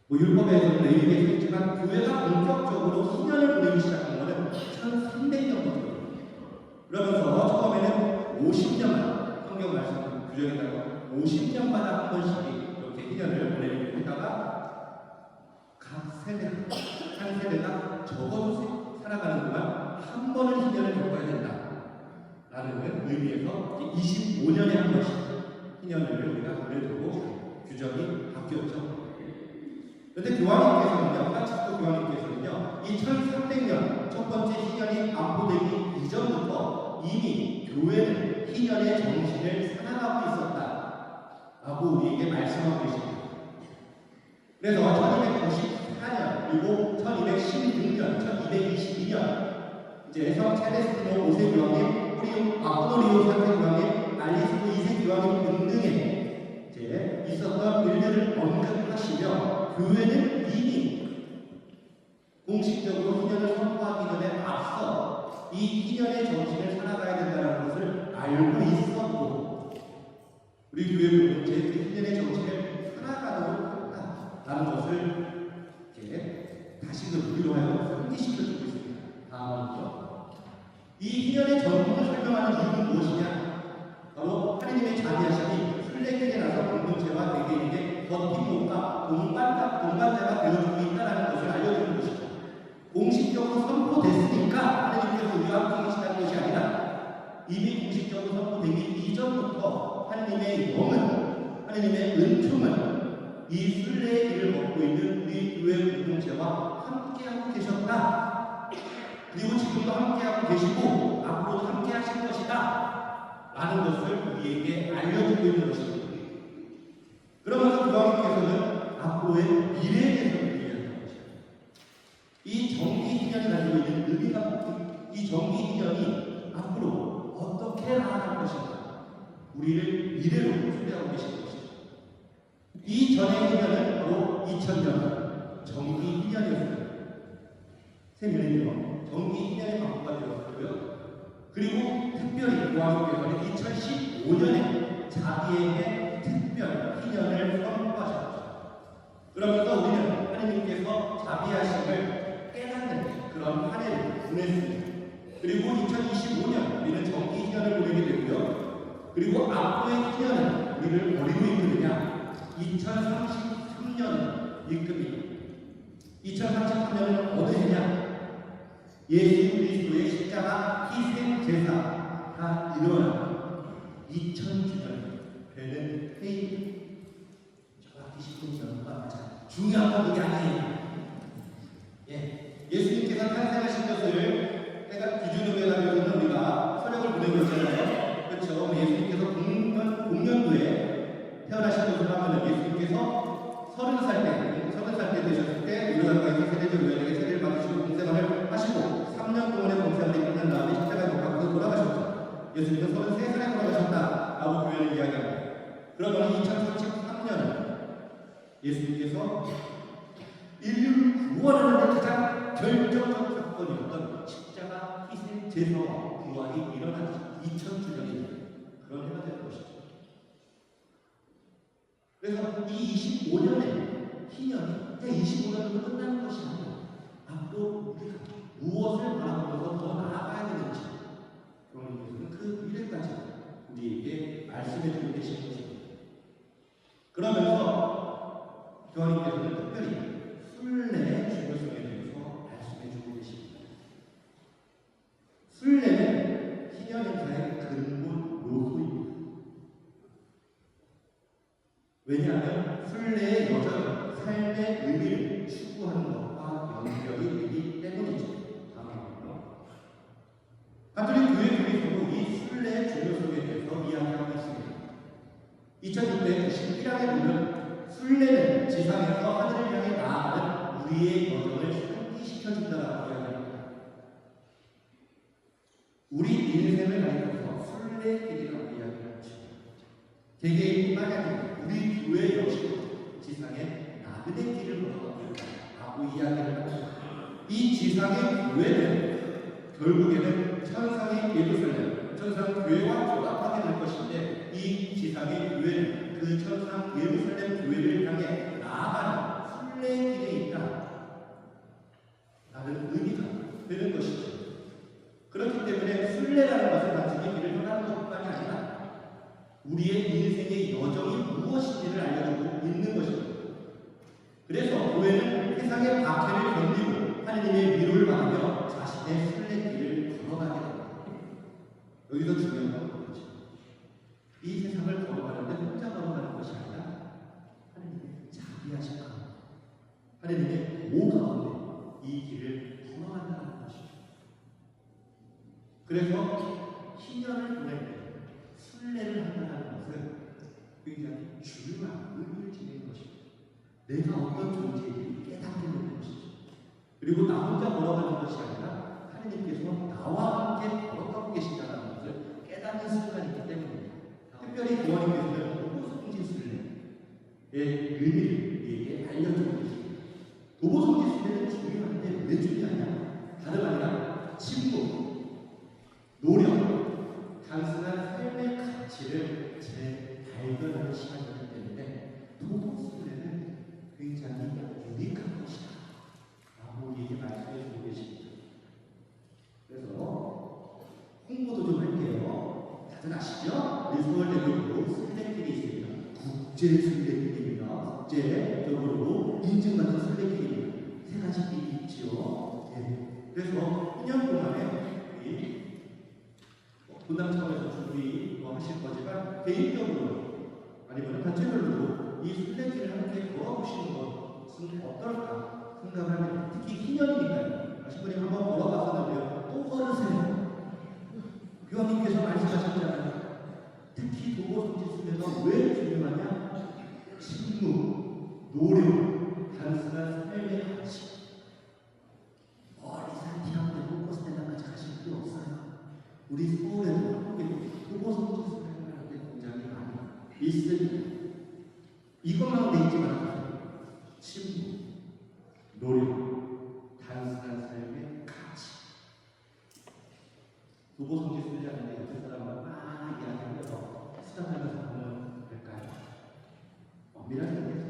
뭐 율법에서는 얘기해 있지만 교회가 본격적으로 희년을 보내기 시작한 것은 1300년부터입니다. 그러면서 처음에는 50년마다 성경 말씀 규정에 따라 50년마다 한 번씩 이렇게 희년을 보내기로 했다가 각 세대 한 세대가 적어도 살아가는 동안 한 번은 희년을 겪어야 된다라는 의미에서 25년에 한 번씩 희년을 우리가 보내주고 규정이 바뀌었죠. 그런데 교황님께서는요, 프란치스코 교황님께서는요, 이 1300년 첫 번째 희년이 안보되기 이전부터 이미 교회는 희년의 정신을 살아가고 있었다라고 우리에게 말씀하고 계십니다. 그래서 1294년 그리고 1216년, 1222년 이제 성 첼레스티노 5세 교황님, 아포도리오 3세 교황님, 알리스코 2세 교황님 등등의 이제 있었던 일들을 언급하시며 교회는 이미 공식적으로 희년을 선포하기 전에 앞서 이 희년의 정신을 살아가야 된다는 것을 알고 있었고 우리 교회 공동체의 그 희년의 정신을 살아가도록 한다라는 것을 이제 다시금 우리로 하여금 상기시켜주고 있습니다. 다음으로 이 희년의 전통을 설명하는 이유는 무엇이냐? 바로 하느님의 자비하심이 순례길에 나서 공동체와 개개인에게 버팀목과 동반자가 되어주고 있다는 것을 알려주는 것이죠. 공식적으로 선포됐으니까 하느님께서 우리와 함께 계시다는 것이 아니라 이미 공식적으로 선포되기 이전부터 하느님의 영은, 하느님의 은총은 이 순례의 길을 걷고 있는 우리 교회 공동체와 함께하고 계셨다. 그리고 지금도 함께하고 계시고 앞으로도 함께하실 것이다 라는 것을 우리에게 알려주고 있는 것입니다. 그러면서 교황님께서는 앞으로의 미래에 대해서 얘기하는 것입니다. 이 정기 희년이 가지고 있는 의미가 이 정기 희년이 앞으로 어떻게 나아갈 것인가 우리를 미래로 초대하고 계신 것입니다. 이 전의 희년은 바로 2000년 정기 희년이었습니다. 새 밀레니엄 정기 희년의 방법가 되었고요. 그리고 특별히 교황님께서는 2015년에 자비에게 특별 희년을 선포하셨죠. 그러면서 우리는 하느님께서 자비하심을 깨닫는 그런 한 해를 보냈습니다. 그리고 2025년 우리는 정기 희년을 보내게 되고요. 그리고 앞으로의 희년은 우리를 버리고 이끄느냐 2033년을 이끕니다. 2033년은 어느 해냐? 예수 그리스도의 십자가 희생 제사가 일어나 2000주년 되는 해입니다. 정확히 10분 전과 중요한 건 그게 아니에요. 예수님께서 탄생하신 것을 해가 기준으로 해가지고 우리가 서력을 보내고 있잖아요. 그렇죠? 예수님께서 공년도에 태어나신 것을 하면 예수님께서 30살 때 되셨을 때 유로단과에서 세례적 요한에게 세례를 받으시고 공생활을 하시고 3년 동안의 공생활이 끝난 다음에 십자가에 못 박혀서 돌아가셨죠. 예수님은 33살에 돌아가셨다라고 교회는 이야기합니다. 그러면 2033년은 예수님께서 인류를 구원하는 데 가장 결정적 사건이었던 십자가 희생 제사와 부활이 일어난 2000주년이 그런 해가 될 것이죠. 그래서 이 25년의 희년이 25년으로 끝나는 것이 아니라 앞으로 우리가 무엇을 바라보면서 더 나아가야 되는지 그런 그 미래까지 우리에게 말씀해 주고 계신 것입니다. 그러면서 교황님께서는 특별히 순례의 중요성에 대해서 말씀해 주고 계십니다. 순례는 희년 행사의 근본 요소입니다. 왜냐하면 순례의 여정은 삶의 의미를 추구하는 것과 연결이 되기 때문이죠. 가톨릭 교회 중에서도 이 순례의 중요성에 대해서 이야기하고 있습니다. 2691항에 보면 순례는 지상에서 하늘을 향해 나아가는 우리의 여정을 상기시켜준다라고 이야기합니다. 우리 인생을 가리켜서 순례길이라고 이야기하죠. 개개인뿐만이 아니라 우리 교회 역시도 지상에 나그네 길을 걸어가고 있다라고 이야기를 합니다. 이 지상의 교회는 결국에는 천상의 예루살렘, 천상 교회와 조합하게 될 것인데 이 지상의 교회는 그 천상 예루살렘 교회를 향해 나아가는 순례의 길에 있다 라는 의미가 되는 것이죠. 그렇기 때문에 순례라는 것은 단순히 길을 떠나는 것뿐만이 아니라 우리의 인생의 여정이 무엇인지를 알려주고 있는 것입니다. 그래서 교회는 세상의 박해를 견디고 하느님의 위로를 받으며 자신의 순례길을 걸어가게 됩니다. 여기서 중요한 건 뭐죠? 이 세상을 걸어가는데 혼자 걸어가는 것이 아니라 하느님의 자비하심과 하느님의 보호 가운데 이 길을 걸어간다는 것이죠. 그래서 희년을 보낼 때 순례를 한다는 것은 굉장히 중요한 의미를 지니는 것입니다. 내가 어떤 존재인지 깨닫게 되는 것이죠. 그리고 나 혼자 걸어가는 것이 아니라 하느님께서 나와 함께 걸어가고 계신다는 것을 깨닫는 순간이 있기 때문입니다. 특별히 교황님께서는 도보성지순례의 의미를 우리에게 알려주고 계십니다. 도보성지순례는 중요한데 왜 중요하냐? 다름 아니라 침묵, 노력, 단순한 삶의 가치를 재발견하는 시간이기 때문에 도보순례는 굉장히 유니크한 것이다 라고 우리에게 말씀해 주고 계십니다. 그래서 홍보도 좀 할게요. 다들 아시죠? 우리 서울대교도 순례길이 있습니다. 국제순례길입니다. 국제적으로 인증받은 순례길입니다. 세 가지 길이 있죠. 네. 그래서 2년 동안에 우리 분당 차원에서 준비 하실 거지만 개인적으로 아니면 단체별로도 이 순례길을 함께 걸어보시는 것은 어떨까 생각을 합니다. 특히 희년이니까요. 신부님 한번 걸어봤었는데요. 또 걸으세요. 교황님께서 말씀하셨잖아요. 특히 도보성지순례가 왜 중요하냐? 침묵, 노력, 단순한 삶의 가치. 멀리 산티아고 콤포스텔라까지 가실 필요 없어요. 우리 서울에도 한국에도 도보성지순례를 하는 게 굉장히 많이 있습니다. 이것만 돼 있지 말아주세요. 침묵, 노력, 단순한 삶의 가치. 도보성지순례 하는데 옆에 사람과 막 이야기하면서 수다하면서 보면 될까요? 엄밀하게 얘기해서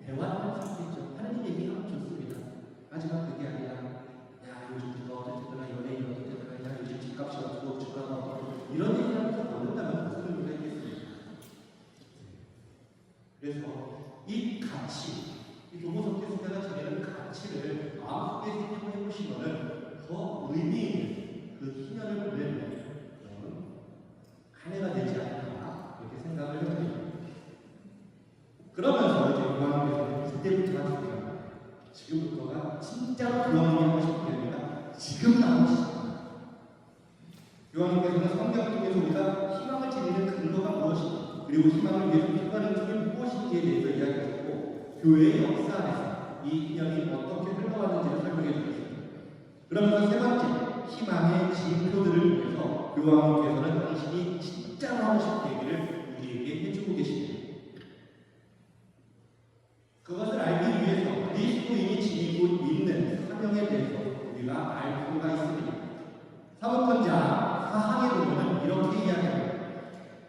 대화를 할 수 있죠. 하는 얘기하면 좋습니다. 하지만 그게 아니라 야 요즘 누가 어쨌든 연예인 어쨌든 야 요즘 집값이 어떻고 주가가 어떻고 이런 얘기하면서 모른다면 무슨 의미가 있겠습니까? 그래서 이 가치, 이 도보성지순례가 지니는 가치를 마음속에 생각해 보시면은 더 의미 있는 그 희년을 보내는 한 해가 되지 않을까 이렇게 생각을 해봅니다. 그러면서 이제 교황님께서는 그때부터 하시고요. 지금부터가 진짜로 교황님이 하고 싶은 게 아니라 지금 나오시죠. 교황님께서는 성경 통해서 우리가 희망을 지니는 근거가 무엇인지 그리고 희망을 위해서 필요한 쪽이 무엇인지에 대해서 이야기했고 교회의 역사 안에서 이 희년이 어떻게 흘러왔는지를 설명해 주셨습니다. 그러면서 세 번째, 희망의 징표들을 통해서 교황님께서는 당신이 진짜로 하고 싶은 얘기를 우리에게 해주고 계십니다. 그것을 알기 위해서 그리스도인이 지니고 있는 사명에 대해서 우리가 알 필요가 있습니다. 사복권자 사항에 보면 이렇게 이야기합니다.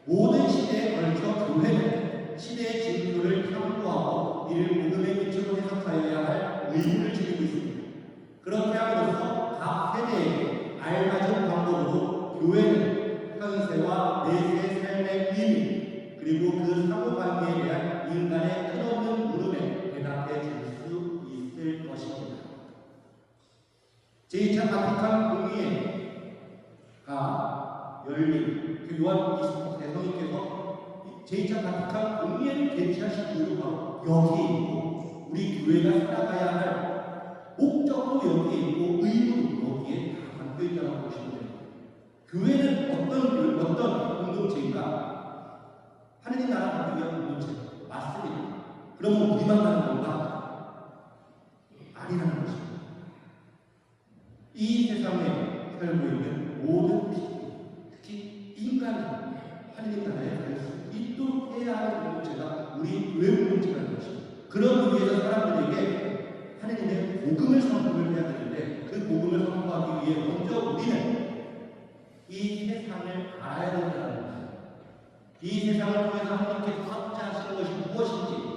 모든 시대에 걸쳐 교회는 시대의 징표를 탐구하고 이를 복음의 빛으로 해석하여야 할 의무를 지니고 있습니다. 그렇게 함으로써 각 세대에게 알맞은 방법으로 교회는 현세와 내세의 삶의 의미 그리고 그 상호관계에 대한 인간의 끝없는 물음에 대답해 줄 수 있을 것입니다. 제2차 바티칸 공의회가 열린 교황 24세 성인께서 제2차 바티칸 공의회를 개최하신 이유가 여기에 있고 우리 교회가 살아가야 할 목적도 여기에 있고 의무도 여기에 다 담겨 있다고 보시면 됩니다. 교회는 어떤 공동체인가? 하느님 나라 가기 위한 공동체 맞습니다. 그러면 우리만 가는 건가? 아니라는 것입니다. 이 세상에 살고 있는 모든 피조물, 특히 인간이 하느님 나라에 갈 수 있도록 해야 하는 공동체가 우리 교회 공동체라는 것입니다. 그런 의미에서 사람들에게 하느님의 복음을 선포를 해야 되는데 그 복음을 선포하기 위해 먼저 우리는 이 세상을 알아야 된다는 것입니다. 이 세상을 통해서 하나님께서 하고자 하시는 것이 무엇인지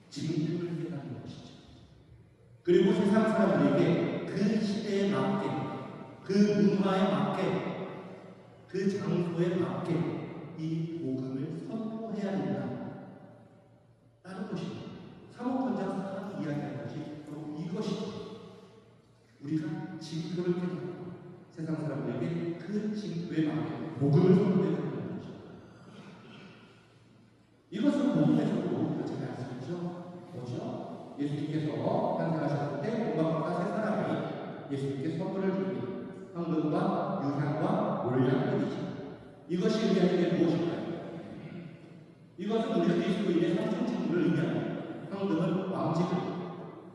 징표를 해가는 것이죠. 그리고 세상 사람들에게 그 시대에 맞게, 그 문화에 맞게, 그 장소에 맞게 이 복음을 선포해야 된다. 라는 것입니다. 사목권자 사람이 이야기하는 것이 바로 이것이죠. 우리가 징표를 깨닫고 세상 사람들에게 그 징표에 맞게 복음을 선포해야 된다는 것입니다. 이것은 복음에서도 같이 말씀하죠. 뭐죠? 예수님께서 탄생하셨을 때 동방과 세 사람이 예수님께 선물을 줍니다. 황금과 그리스도인의 삼중 직분을 의미합니다. 황금은 왕직을,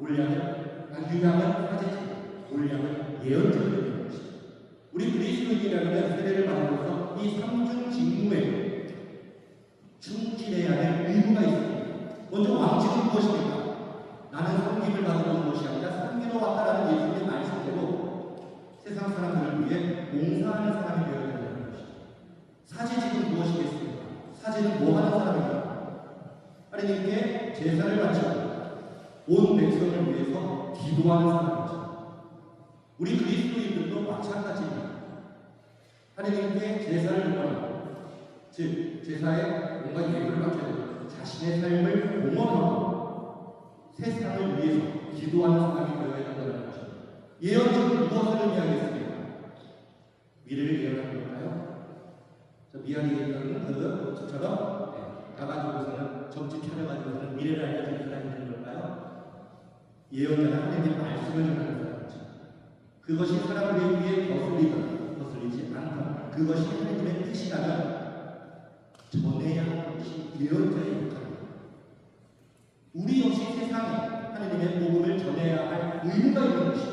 유향은 사제직을, 몰량은 예언직을 의미하는 것입니다. 우리 그리스도인이라면 세례를 받으면서 이 삼중 직무에 충실해야 할 의무가 있습니다. 먼저 왕직은 무엇입니까? 나는 섬김을 받으러 온 것이 아니라 섬기러 왔다라는 예수님의 말씀대로 세상 사람들을 위해 봉사하는 사람이 되어야 된다는 것이죠. 사제직은 무엇이겠습니까? 사제는 뭐 하는 사람입니까? 하나님께 제사를 바치고 온 백성을 위해서 기도하는 사람이죠. 우리 그리스도인들도 마찬가지입니다. 하나님께 제사를 드리고, 즉 제사에 뭔가 예물을 바쳐야 되고 자신의 삶을 공헌하고 세상을 위해서 기도하는 사람이 되어야 한다는 것입니다. 예언직은 무엇을 의미하겠습니까? 미래를 예언하는 걸까요? 미안이 얘기하는 그처럼 가가지고서는 점집 차려가지고서는 미래를 알려주는 사람이 되는 걸까요? 예언자는 하나님의 말씀을 전하는 사람이죠. 그것이 사람들에 의해 거슬리지 않다. 그것이 하나님의 뜻이라면 전해야 하는 것이 예언자의 역할입니다. 우리 역시 세상에 하나님의 복음을 전해야 할 의무가 있는 것이죠.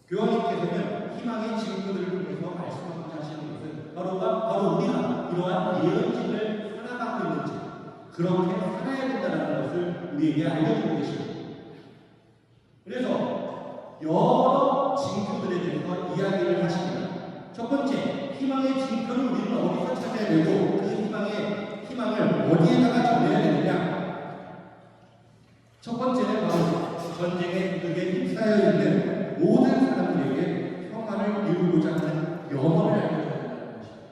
교황님께서는 희망의 증거들을 통해서 말씀하고자 하시는 것은 바로 우리가 이러한 예언직을 살아가고 있는지 그렇게 살아야 된다는 것을 우리에게 알려주고 계십니다. 그래서 여러 징표들에 대해서 이야기를 하십니다. 첫 번째, 희망의 징표를 우리는 어디서 찾아야 되고 그 희망을 어디에다가 전해야 되느냐? 첫 번째는 바로 전쟁의 극에 휩싸여 있는 모든 사람들에게 평화를 이루고자 하는 영혼을 알려줘야 된다는 것입니다.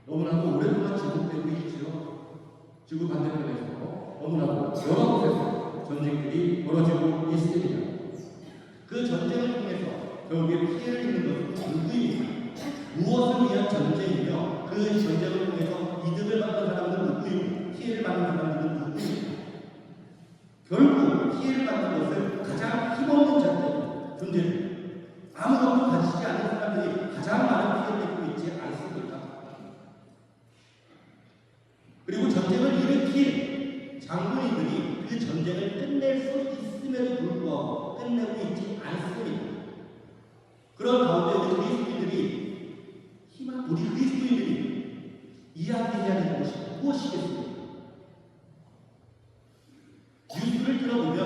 너무나도 오랫동안 지속되고 있지요. 지구 반대편에서 너무나도 여러 곳에서 전쟁들이 벌어지고 있습니다. 그 전쟁을 통해서 결국에 피해를 입는 것은 누구입니까? 무엇을 위한 전쟁이며 그 전쟁을 통해서 이득을 받는 사람들은 누구이고 피해를 받는 사람들은 누구입니까? 결국 피해를 받는 것은 가장 힘없는 존재들, 아무것도 가지지 않은 사람들이 가장 많은 피해를 입고 있지 않습니까? 그리고 전쟁을 일으킨 장군님들이 그 전쟁을 끝낼 수 있음에도 불구하고 끝내고 있지 않습니다. 그런 가운데 우리 그리스도인들이 이야기해야 되는 것이 무엇이겠습니까? 뉴스를 들어보면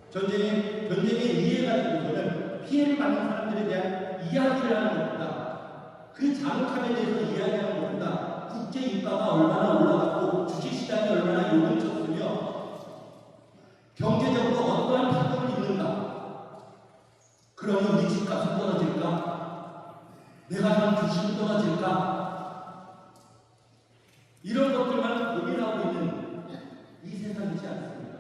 전쟁의 위해 가지고서는 피해를 받는 사람들에 대한 이야기를 하는 것보다 그 잔혹함에 대해서 이야기하는 것보다 국제 유가가 얼마나 올라갔고 주식시장이 얼마나 욕을 쳤으며 경제적으로 어떠한 타격을 입는가, 그러니 우리 집값은 떨어질까? 내가 산 주식은 떨어질까? 이런 것들만 고민하고 있는 이 세상이지 않습니까?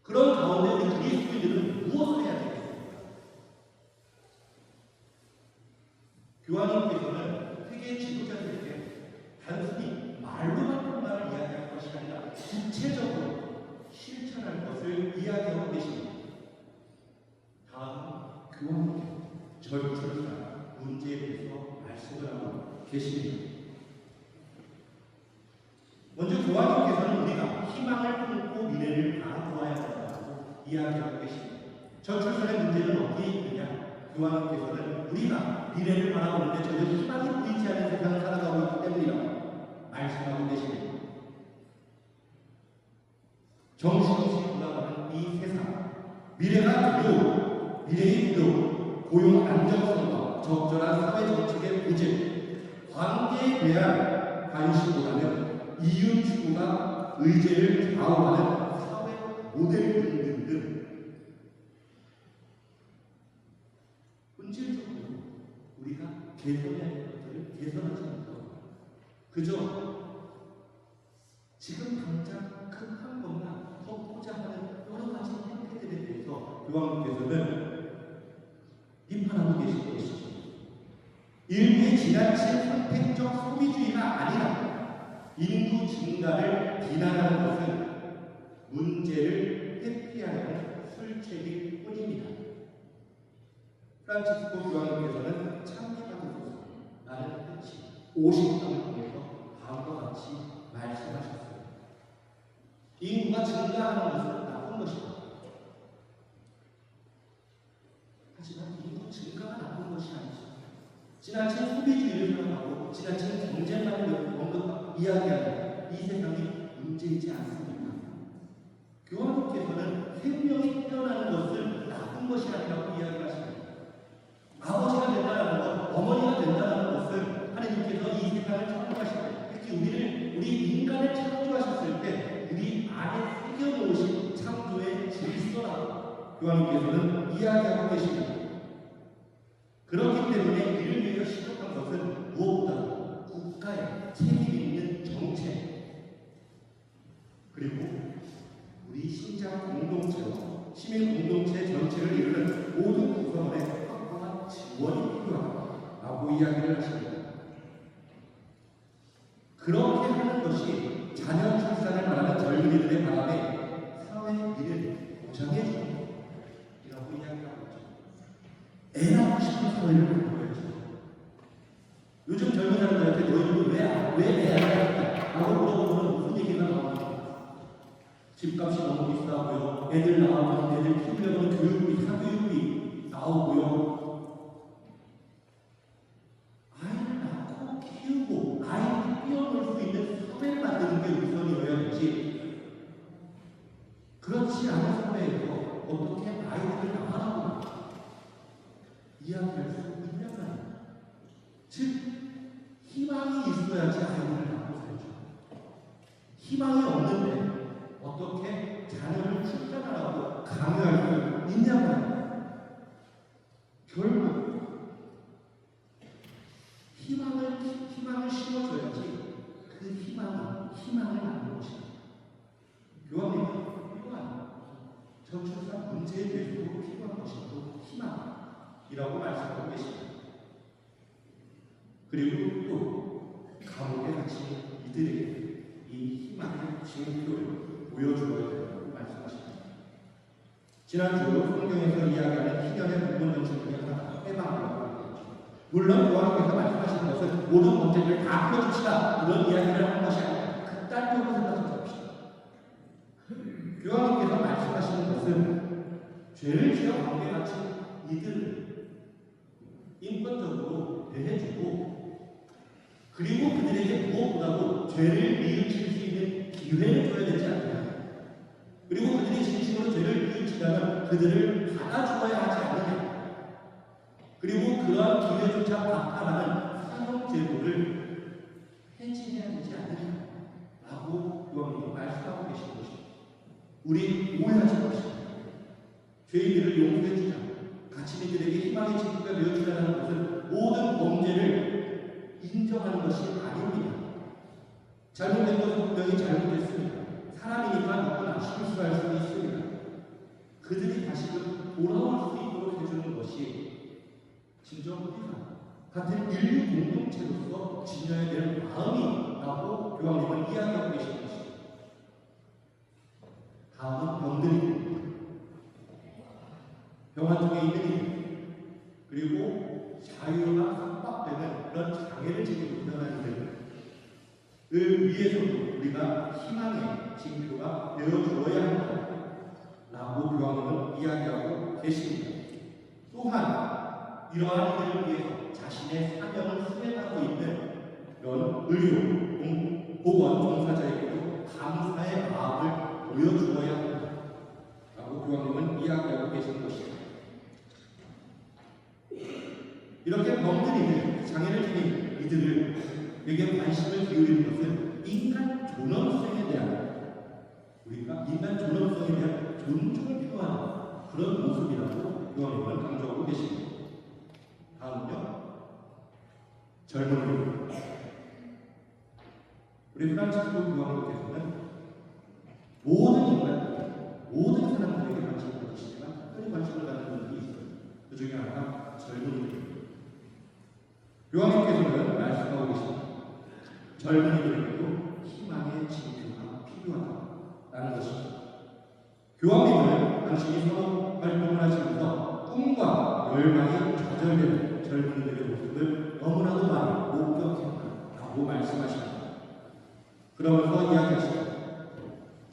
그런 가운데 우리 그리스도인들은 무엇을 해야 되겠습니까? 교황님께서는 세계 지도자들에게 단순히 말로만 평화를 이야기할 것이 아니라 구체적으로 실천할 것을 이야기하고 계십니다. 다음 교황님께서 절철사 문제에 대해서 말씀을 하고 계십니다. 먼저 교황님께서는 우리가 희망을 품고 미래를 바라보아야 한다고 이야기하고 계십니다. 저출산의 문제는 어디에 있느냐? 교황님께서는 우리가 미래를 바라보는데 전혀 희망이 보이지 않는 세상을 살아가고 있기 때문이라고 말씀하고 계십니다. 정신없이 돌아가는 이 세상, 미래가 두려워, 미래의 두려움, 고용 안정성과 적절한 사회 정책의 부재, 관계에 대한 관심보다는 이윤 추구가 의제를 좌우하는 사회 모델 등등등 본질적으로 우리가 개선해야 할 것들을 개선하지 않고 그저 지금 당장 한 것만 덮고자 하는 여러 가지 형태들에 대해서 교황님께서는 비판하고 계신 것이죠. 일부의 지나친 선택적 소비주의가 아니라 인구 증가를 비난하는 것은 문제를 회피하는 술책일 뿐입니다. 프란치스코 교황님께서는 참회하고 50장을 통해서 다음과 같이 말씀하셨어요. 인구가 증가하는 것은 나쁜 것이다. 하지만 인구 증가가 나쁜 것이 아니죠. 지나친 소비주의를 생각하고 지나친 경쟁만을 이야기하는 이 세상이 문제이지 않습니까? 교황님께서는 생명이 태어나는 것을 나쁜 것이 아니라고 이야기하십니다. 아버지가 된다는 것, 어머니가 된다는 것을 하나님께서 이 세상을 창조하실 때, 특히 우리 인간을 창조하셨을 때 우리 안에 새겨놓으신 창조의 질서라고 교황님께서는 이야기하고 계십니다. 그렇기 때문에 이를 위해서 시작한 것은 무엇보다 국가의 책임 있는 정책, 그리고 우리 신장 공동체와 시민 공동체 전체를 이루는 모든 구성원의 확고한 지원이 필요하다고 이야기를 하십니다. 그렇게 하는 것이 자녀 출산을 바라는 젊은이들의 바람에 사회의 미래를 보장해 주는 것이라고 이야기하고 있죠. 애 낳고 싶은 사회를 만들어야죠. 요즘 젊은 사람들한테 너희들은 왜 애 낳았다? 라고 물어보면 무슨 얘기가 나옵니까? 집값이 너무 비싸고요. 애들 낳으면 애들 키우려면 교육비, 사교육비 나오고요. 아이를 낳고 키우고 아이를 뛰어놀 수 있는 사회를 만드는 게 우선이어야지. 그렇지 않은 사회에서 어떻게 아이들을 낳으라고 이야기할 수 있냐면, 즉 희망이 있어야지 아이들을 낳고 살죠. 희망이 없는데 어떻게 자녀를 출산하라고 강요할 수 있냐면, 결국 희망을 심어줘야지 그 희망을 낳는 것이다. 교황님은 필요한 저출산 문제에 대해서도 필요한 것이 또 희망이라고 말씀하고 계십니다. 그리고 또 감옥에 갇힌 이들에게 이 희망의 징표를 보여주어야 된다고 말씀하십니다. 지난주 성경에서 이야기하는 희년의 공동정책 중에 하나가 해방이라고 하죠. 물론 교황님께서 말씀하시는 것은 모든 문제를 다 풀어줍시다, 이런 이야기를 하는 것이 아니라 극단적으로 생각하지 맙시다. 교황님께서 말씀하시는 것은 죄를 지어 감옥에 갇힌 이들을 인권적으로 대해주고, 그리고 그들에게 무엇보다도 죄를 뉘우칠 수 있는 기회를 줘야 되지 않느냐. 그리고 그들이 진심으로 죄를 뉘우치다면 그들을 받아주어야 하지 않느냐. 그리고 그러한 기회조차 박탈하는 사형제도를 해지해야 되지 않느냐 라고 교황님이 말씀하고 계신 것입니다. 우리 오해하지 맙시다. 죄인들을 용서해 주자, 가치민들에게 희망의 친구가 되어주자는 것은 모든 범죄를 인정하는 것이 아닙니다. 잘못된 것은 분명히 잘못됐습니다. 사람이니까 누구나 실수할 수 있습니다. 그들이 다시금 돌아올 수 있도록 해주는 것이 진정 우리가 같은 인류 공동체로서 지녀야 될 마음이라고 교황님은 이야기하고 계신 것입니다. 다음은 병들이, 병원 중에 있는 이들, 그리고 자유가 삭박되는 그런 장애를 지니고 태어난 이들을 위해서도 우리가 희망의 징표가 되어주어야 한다라고 교황님은 이야기하고 계십니다. 또한 이러한 이들을 위해서 자신의 사명을 수행하고 있는 이런 의료, 보건 종사자에게도 감사의 마음을 보여주어야 한다라고 교황님은 이야기하고 계신 것입니다. 이렇게 병든 장애를 지닌 이들에게 관심을 기울이는 것은 인간 존엄성에 대한, 우리가 인간 존엄성에 대한 존중을 표하는 그런 모습이라고 교황님은 강조하고 계십니다. 다음은요, 젊은이들. 우리 프란치스코 교황님께서는 모든 인간, 모든 사람들에게 관심을 가지시지만 특별히 관심을 갖는 분들이 있어요. 그 중에 하나가 젊은이들. 교황님께서는 말씀하고 계십니다. 젊은이들에게도 희망의 징표가 필요하다라는 것입니다. 교황님은 당신이 사업 활동을 하시면서 꿈과 열망이 좌절되는 젊은이들의 모습을 너무나도 많이 목격했다. 라고 말씀하십니다. 그러면서 이야기하시죠.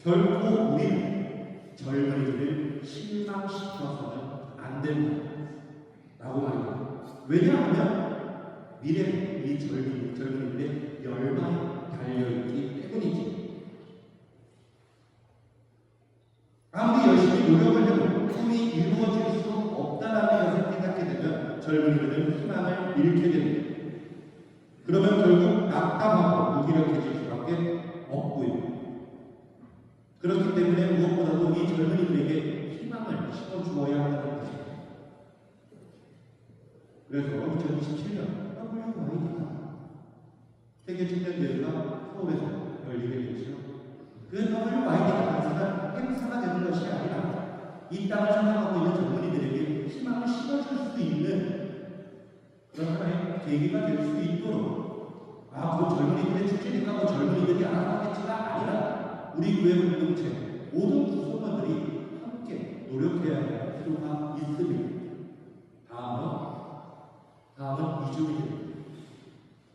결코 우리는 젊은이들을 실망시켜서는 안 된다 라고 말합니다. 왜냐하면 미래는 이 젊은이들의 열망에 달려있기 때문이지. 아무리 열심히 노력을 해도 꿈이 이루어질 수 없다라는 것을 생각하게 되면 젊은이들은 희망을 잃게 됩니다. 그러면 결국 낙담하고 무기력해질 수밖에 없고요. 그렇기 때문에 무엇보다도 이 젊은이들에게 희망을 심어주어야 한다는 것입니다. 그래서 2027년 WYD가 세계 청년대회가 서울에서 열리게 되죠. 그 WYD가 단순한 행사가 되는 것이 아니라 이 땅을 살아가고 있는 젊은이들에게 희망을 심어줄 수 있는 그런 하나의 계기가 될 수 있도록 그 젊은이들의 축제니까 뭐 젊은이들이 알아서 하겠지가 아니라 우리 교회 공동체 모든 구성원들이 함께 노력해야 할 필요가 있습니다. 다음은 이주민입니다.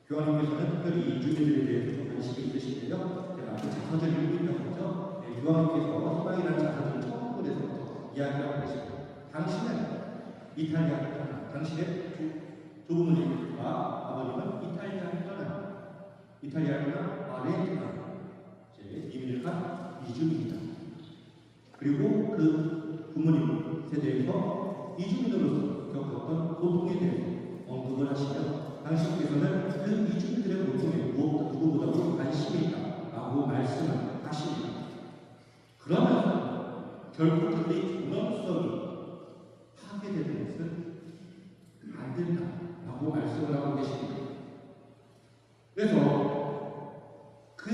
교황님께서는 특별히 이주민들에 대해서 좀 관심이 있으신데요. 제가 앞에 자서전을 읽고 있다고 하죠. 교황님께서 희망이라는 자서전을 처음 보내서부터 이야기하고 계십니다. 당신은 이탈리아, 당신의 조부모님과 아버님은 이탈리아를 떠나 아르헨티나 이민을 간 이주민이다. 그리고 그 부모님 세대에서 이주민으로서 겪었던 고통에 대해서 언급을 하시며 당신께서는 그 이주민들의 고통에 누구보다도 관심이 있다라고 말씀을 하십니다. 그러면서 결국 그들이 존엄성이 파괴되는 것은 안 된다라고 말씀을 하고 계십니다. 그래서 그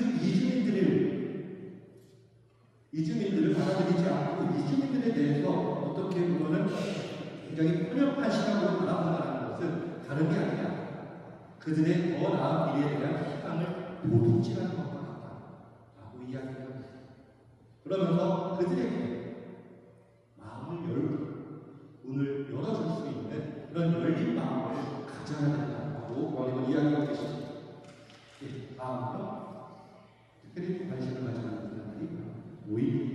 이주민들을 받아들이지 않고 이주민들에 대해서 어떻게 보면은 굉장히 편협한 시각으로 바라본다는 것은 다름이 아니라 그들의 더 나은 미래에 대한 희망을 도둑질하는 것과 같다라고 이야기합니다. 그러면서 그들에게 마음을 열고 문을 열어줄 수 있는 그런 열린 마음을 가져야 된다라고 교황님은 이야기하고 계십니다. 다음으로 특별히 관심을 가지고 있는 사람들이 노인.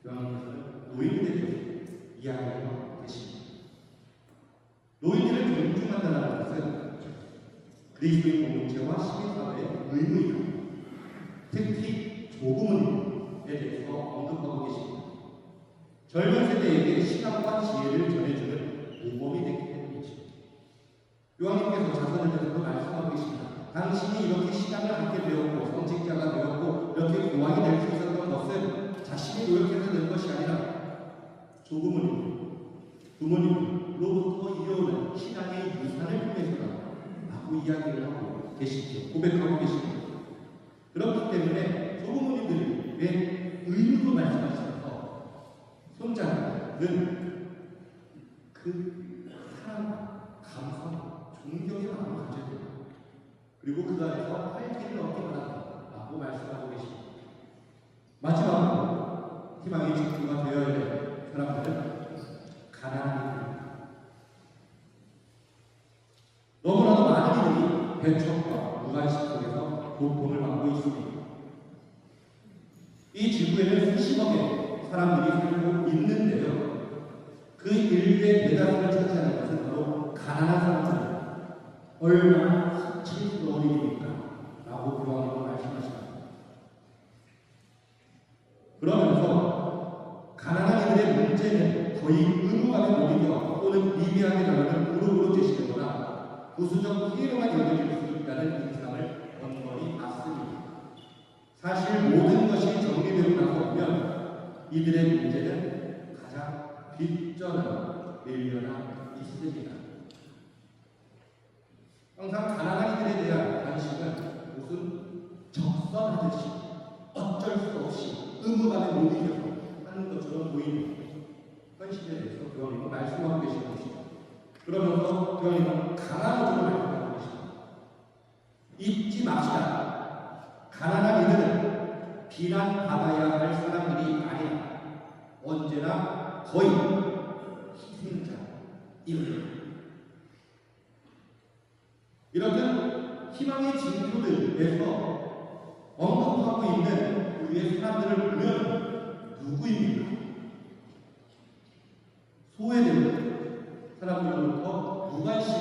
교황님께서는 노인에 대해서 이야기하고 계십니다. 노인들을 존중한다는 것은 그리스도의 공동체와 시민사회의 의무이다. 특히 조부모님에 대해서 언급하고 계십니다. 젊은 세대에게 신앙과 지혜를 전해주는 모범이 되기 때문이죠. 교황님께서 자서전에서도 말씀하고 계십니다. 당신이 이렇게 신앙을 갖게 되었고 성직자가 되었고 이렇게 교황이 될 수 있었던 것은 자신이 노력해서 된 것이 아니라 부모님으로부터 이어오는 신앙의 유산을 통해서라고 이야기를 하고 계시죠. 고백하고 계십니다. 그렇기 때문에 조부모님들이 왜 의무로 말씀하셔서 손자는 그 사랑, 감성, 존경의 마음을 가져야 됩니다. 그리고 그 안에서 활기를 얻기 바란다라고 말씀하고 계십니다. 마지막으로 희망의 직분가 되어야 될 사람들은 가난합니다. 너무나도 많은 이들이 배척과 무관심 속에서 고통을 받고 있습니다. 이 지구에는 수십억의 사람들이 살고 있는데요. 그 인류의 대다수를 차지하는 것은 바로 가난한 사람들입니다. 얼마나 수치스러운 일입니까? 라고 교황님은 말씀하십니다. 그러면서 가난한 이들의 문제는 거의 의무감에 몰리며 또는 미비하게 다루는 그룹으로 제시되거나 부수적 피해로만 여겨질 수 있다는 인상을 번번이 받습니다. 사실 모든 것이 정리되고 나서 보면 이들의 문제는 가장 뒷전으로 밀려나 있습니다. 항상 가난한 이들에 대한 관심은 무슨 적선하듯이 어쩔 수 없이 의무감에 못 이겨서 하는 것처럼 보이는 현실에 대해서 교황님은 말씀하고 계시는 것입니다. 그러면서 교황님은 강한으로 말씀하고 계십니다. 잊지 맙시다. 가난한 이들은 비난받아야 할 사람들이 아니라 언제나 거의 희생자입니다. 이렇듯 희망의 희망의 징표들에서 언급하고 있는 우리의 사람들을 보면 누구입니까? 소외되는 사람들로부터 무관심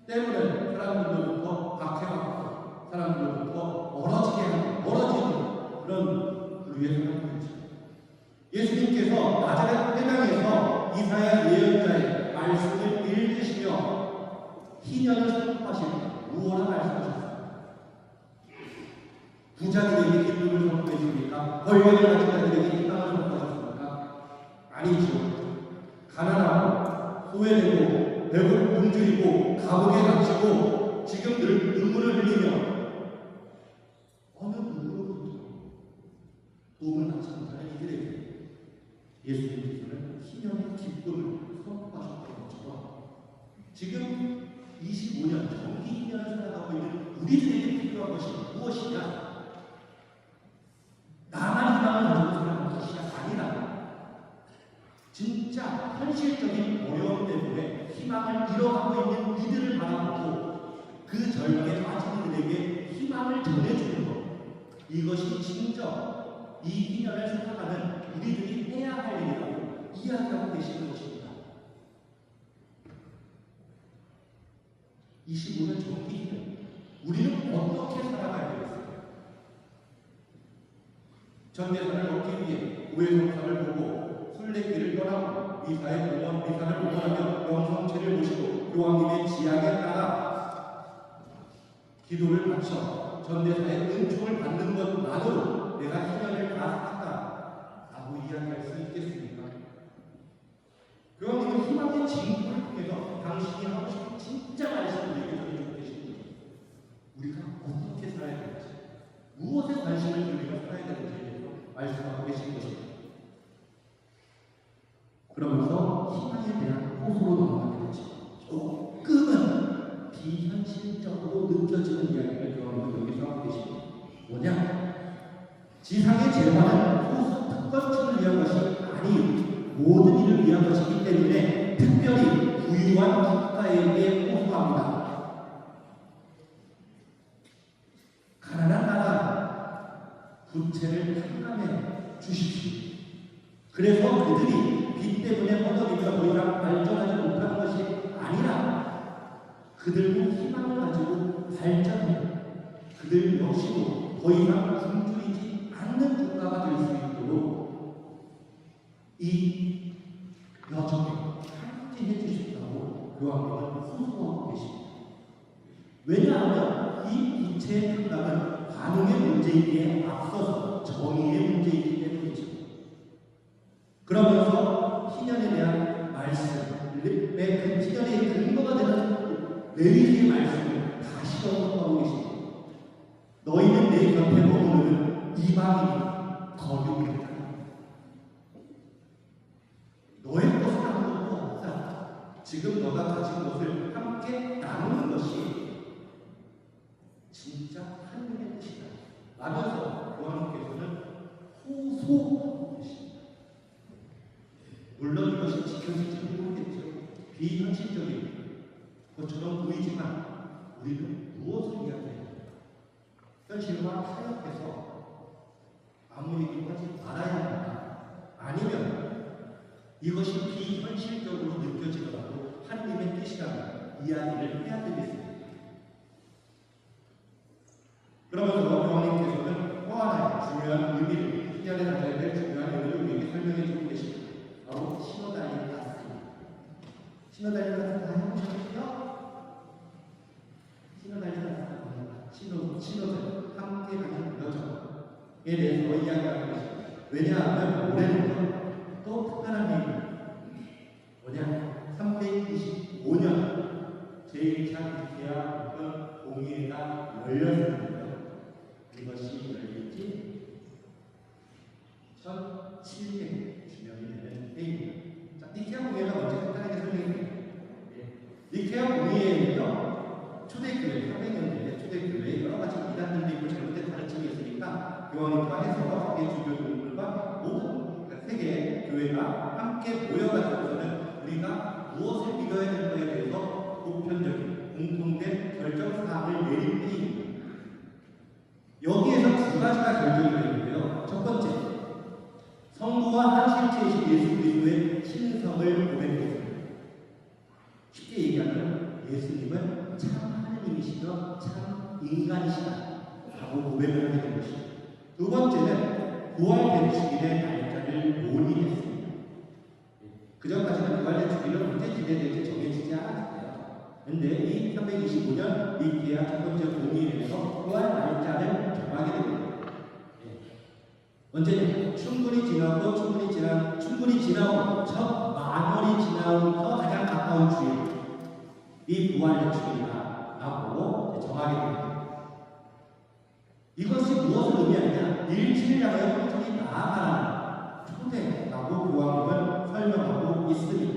때문에 사람들로부터 박해받고 사람들로부터 멀어지게 하는 멀어지는 그런 부류의 사람들이죠. 예수님께서 나자렛 회당에서 이사야 예언자의 말씀을 읽으시며 희년을 선포하실 때 무엇을 말씀하셨습니까? 부자들에게 기쁨을 선포했습니까? 권력을 가진 자들에게 희망을 선포하셨습니까? 아니죠. 가난하고 소외되고 배고 굶주리고 감옥에 갇히고 지금 늘 눈물을 흘리며 어느 누구로부터 도움을 받지 못하는 이들에게 예수님께서는 희년의 기쁨을 선포하셨던 것처럼 지금 25년 정기 2년을 살아가고 있는 우리들에게 필요한 것이 무엇이냐? 나만 희망을 가지고 살아가는 것이 아니라 진짜 현실적인 어려움 때문에 희망을 잃어가고 있는 이들을 바라보고 그 절망에 빠진 이들에게 희망을 전해주는 것, 이것이 진짜 이 2년을 살아가는 우리들이 해야 할 일이라고 이야기하고 계시는 것입니다. 25년 정기 우리는 어떻게 살아가야 되겠어요? 전대산을 얻기 위해 우회성사를 보고 순례길을 떠나고 미사를 봉헌하며 영성체를 모시고 요한님의 지향에 따라 기도를 바쳐 전대사의 은총을 받는 것만으로 내가 희년을 다 살았다 라고 이야기할 수 있겠습니까? 요한님은 희망의 징표를 통해서 당신이 하고 싶은 진짜 말씀을 우리에게 전해주고 계십니다. 우리가 어떻게 살아야 되는지, 무엇에 관심을 두고 살아야 되는지 말씀하고 계신 것입니다. 그러면서 희망에 대한 호소로 넘어가게 되죠. 조금은 비현실적으로 느껴지는 이야기를 여러분 여기서 하고 계십니다. 뭐냐? 지상의 재화는 소수 특권층을 위한 것이 아니요 모든 이를 위한 것이기 때문에 특별히 부유한 국가에게 호소합니다. 가난한 나라 부채를 탕감해 주십시오. 그래서 그들이 빚 때문에 허덕이며 더 이상 발전하지 못하는 것이 아니라 그들도 희망을 가지고 발전해 그들 역시도 더 이상 굶주리지 않는 국가가 될 수 있도록 이 여정에 함께 해주셨다고 요한님은 호소하고 계십니다. 왜냐하면 이 부채의 탕감은 반응의 문제이기에 앞서서 정의의 문제이기 때문이죠. 그러면서 희년에 대한 말씀, 그 희년의 근거가 되는 레위기의 말씀을 다시 언급하고 계십니다. 너희는 내 곁에 머무르는 이방인이 거룩이다. 너의 것은 아무것도 없다. 지금 너가 가진 것을 함께 나누는 것이 진짜 하나님의 뜻이다. 라면서 요한님께서는 호소하고 계십니다. 물론 이것이 지켜질지 모르겠죠. 비현실적인 것처럼 보이지만 우리는 무엇을 이야기해야 합니까? 현실과 타협해서 아무 얘기도 하지 말아야 합니다. 아니면 이것이 비현실적으로 느껴지더라도 하나님의 뜻이라는 이야기를 해야 되겠습니다. 그러면서 요한님께서는 또 하나의 중요한 의미를 희년에 가져야 될 중요한 의미를 우리에게 설명해 주고 계십니다. 바로 신호달리 같습니다. 신호달리 같은 거 해보셨죠? 신호달리 같은 신호들 함께 가는 여정에 대해서 이야기하는 것입니다. 왜냐하면 올해는 또 특별한 의미 뭐냐? 325년 제1차 국회와 공의회가 열렸습니다. 이것이 열릴지 1700주년이 되는 해입니다. 자, 니케아 공의회가 먼저 간단하게 설명해드립니다. 니케아 공의회는요, 초대교회, 300년대 초대교회 여러 가지 이단들도 있고 잘못된 가르침이 있으니까 교황님과 해석과 세계 주교들과 모든 세계 교회가 함께 모여가지고서는 우리가 무엇을 믿어야 되는 것에 대해서 보편적인 공통된 결정사항을 내린 때입니다. 여기에서 두 가지가 결정이 되는데요. 첫 번째, 성부와 한 실체이신 예수 그리스도의 신성을 고백했습니다. 쉽게 얘기하면 예수님은 참 하느님이시며 참 인간이시다 라고 고백을 하게 된 것입니다. 두 번째는 부활된 주일의 날짜를 논의했습니다. 그 전까지는 부활된 주일은 언제 기대될지 정해지지 않았어요. 그런데 이 325년 니케아 첫 번째 공의회에서 부활 날짜를 정하게 됩니다. 언제냐? 충분히 지나고 첫 만월이 지나고서 가장 가까운 주일, 이 부활의 주일이라고 정하게 됩니다. 이것이 무엇을 의미하느냐? 일치를 향하여 꾸준히 나아가는 초대라고 교황님은 설명하고 있습니다.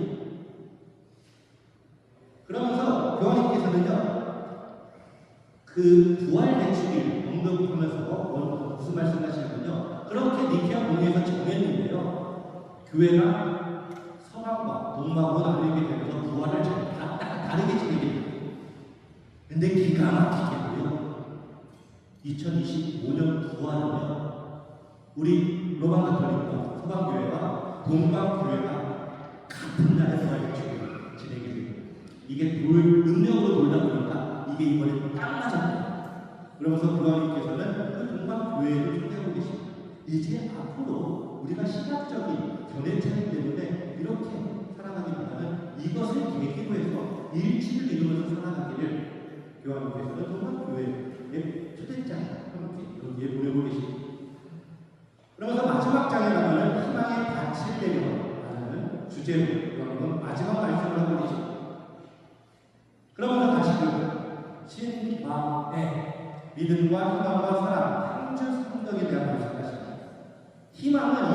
그러면서 교황님께서는요, 그 부활의 주일 언급하면서 무슨 말씀하시냐면요, 그렇게 니케아 공의회에서 정했는데요, 교회가 서방과 동방으로 나누게 되면서 부활을 다르게 지내게 됩니다. 근데 기가 막히게도요, 2025년 부활은요, 우리 로마 가톨릭과 서방교회와 동방교회가 같은 날에 부활의 주일을 지내게 됩니다. 이게 능력으로 돌다 보니까 이게 이번에 딱 맞았네요. 그러면서 교황님께서는 그 동방교회를 초대하고 계십니다. 이제 앞으로 우리가 시각적인 견해차이기 때문에 이렇게 살아가기보다는 이것을 계기로 해서 일치를 이루면서 살아가기를 교황님께서는 동방교회의 초대장에 함께 여기에 보내고 계십니다. 그러면서 마지막 장에 가면은 희망의 밭을 내려라는 주제로 교황님은 마지막 말씀을 하고 계십니다. 그러면서 다시금 신망의 믿음과 희망과 사랑, 향주 삼덕에 대한 말씀하십니다. 희망은 이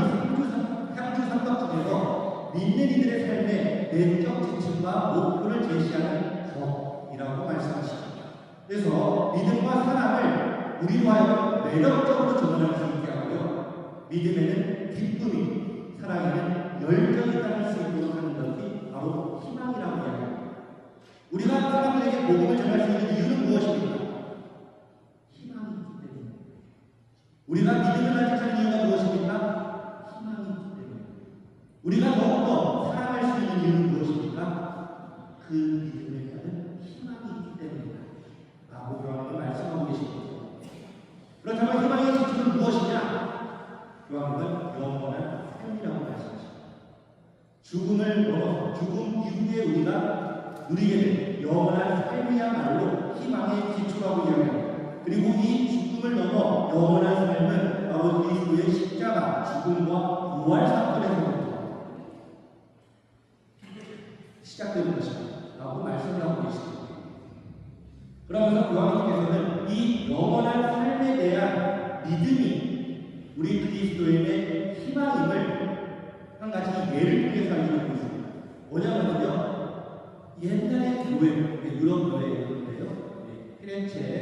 향주 삼덕 중에서 믿는 이들의 삶의 내적 지침과 목표를 제시하는 법이라고 말씀하십니다. 그래서 믿음과 사랑을 우리로 하여금 매력적으로 전환할 수 있게 하고요, 믿음에는 기쁨이, 사랑에는 열정이 따를 수 있도록 하는 것이 바로 희망이라고 이야기합니다. 우리가 사람들에게 복음을 전할 수 있는 이유는 무엇입니까? 희망이 있기 때문에. 우리가 믿음을 가지는 이유가 무엇입니까? 희망이 있기 때문에. 우리가 더욱더 사랑할 수 있는 이유는 무엇입니까? 그 믿음에 대한 희망이 있기 때문이다 라고 교황님은 말씀하고 계십니다. 그렇다면 희망의 기초는 무엇이냐? 교황님은 영원한 삶이라고 말씀하십니다. 죽음을 넘어서 죽음 이후에 우리가 누리게 된 영원한 삶이야말로 희망의 기초라고 이야기합니다. 그리고 이 죽음을 넘어 영원한 삶은 바로 그리스도의 십자가, 죽음과 부활 사건에서부터 시작되는 것이다 라고 말씀을 하고 계십니다. 그러면서 교황님께서는 이 영원한 삶에 대한 믿음이 우리 그리스도인의 희망임을 한 가지 예를 통해서 알려주고 있습니다. 뭐냐면요, 옛날의 교회, 유럽 교회인데요, 피렌체에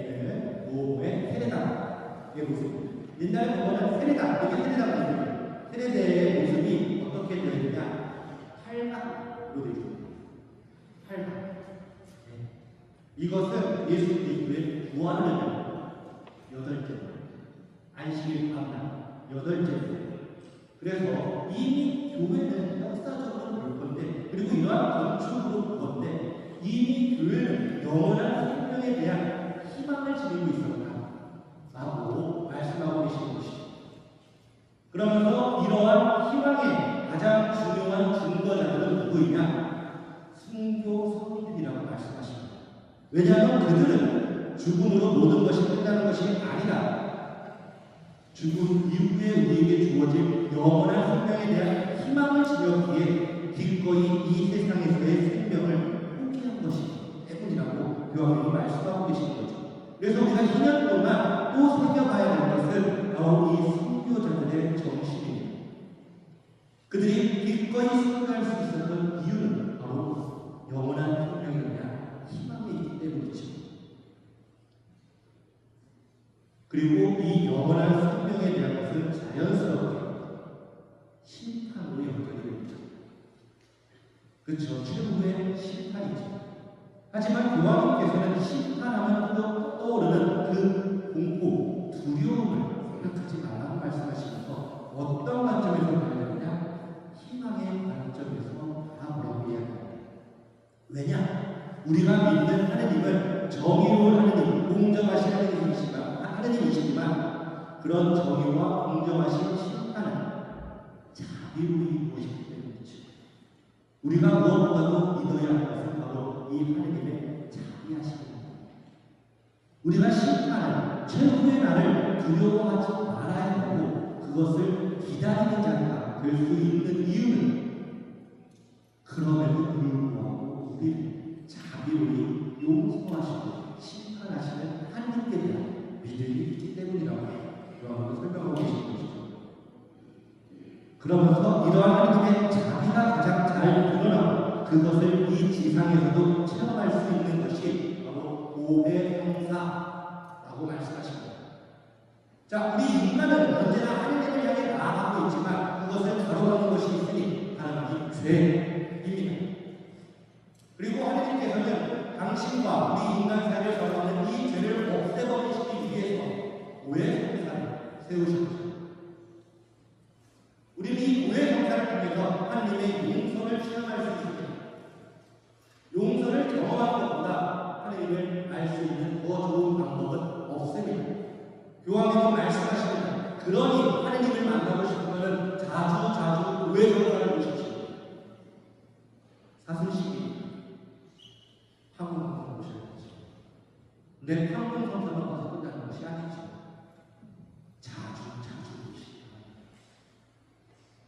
있는 모험의 세레다의 모습입니다. 옛날에 보면은 세레다, 이게 세레다가 있습니다. 세레대의 모습이 어떻게 되어 있느냐, 팔각으로 되어 있습니다. 팔각. 이것은 예수 그리스도의 부활을 의미합니다. 여덟째, 안식일 밤날 여덟째. 그래서 이미 교회는 역사적으로 볼 건데, 그리고 이러한 건축으로 볼 건데, 이미 교회는 영원한 생명에 대한 희망을 지니고 있었다 라고 말씀하고 계시는 것입니다. 그러면서 이러한 희망의 가장 중요한 증거자들은 누구이냐? 순교 성인들이라고 말씀하십니다. 왜냐하면 그들은 죽음으로 모든 것이 끝나는 것이 아니라 죽음 이후에 우리에게 주어질 영원한 생명에 대한 희망을 지녔기에 기꺼이 이 세상에서의 생명을 포기한 것이기 때문이라고 교황님이 말씀하고 계시는 거죠. 그래서 우리가 2년 동안 또 살펴봐야 할 것은 바로 이 순교자들의 정신입니다. 그들이 기꺼이 순교할 수 있었던 이유는 바로 영원한 생명에 대한 희망이 있기 때문이죠. 그리고 이 영원한 생명에 대한 것은 자연스럽게 심판으로 연결이 됩니다. 그렇죠. 최후의 심판이죠. 하지만 교황님께서는 심판하면 떠오르는 그 공포, 두려움을 생각하지 말라고 말씀하시면서 어떤 관점에서 봐야 되느냐? 희망의 관점에서 바라보라고 이야기합니다. 왜냐? 우리가 믿는 하느님은 정의로운 하느님, 공정하신 하느님이시지만 그런 정의와 공정하신 심판은 자비로이 보시기 때문이죠. 우리가 무엇보다도 믿어야 할 것은 바로 이 하느님의 자비하심입니다. 우리가 심판을, 최후의 날을 두려워하지 말아야 하고 그것을 기다리는 자가 될 수 있는 이유는 그럼에도 불구하고 우리를 자비로이 용서하시고 심판하시는 하느님께 대한 믿음이 있기 때문이라고 요한은 설명하고 계신 것이죠. 그러면서 이러한 하느님의 자비가 가장 잘 드러나고 그것을 이 지상에서도 체험할 수 있는 것이 바로 오해성사라고 말씀하십니다. 자, 우리 인간은 언제나 하느님을 향해 나아가고 있지만 그것을 가로막는 것이 있으니 바로 이 죄입니다. 그리고 하느님께서는 당신과 우리 인간 사이를 가로막는 이 죄를 없애버리시기 위해서 오해성사를 세우셨습니다. 우리는 이 오해성사를 통해서 하느님의 용서를 체험할 수 있습니다. 용서를 경험하는 것보다 하느님을 알 수 있는 더 좋은 방법은 없습니다. 교황님은 말씀하십니다. 그러니 하느님을 만나고 싶으면 자주 오해성사를 보십시오. 사순식이 황금성사를 보셔야죠. 근데 황금성사만 가서 끝나는 것이 아니죠. 자주 보십시오.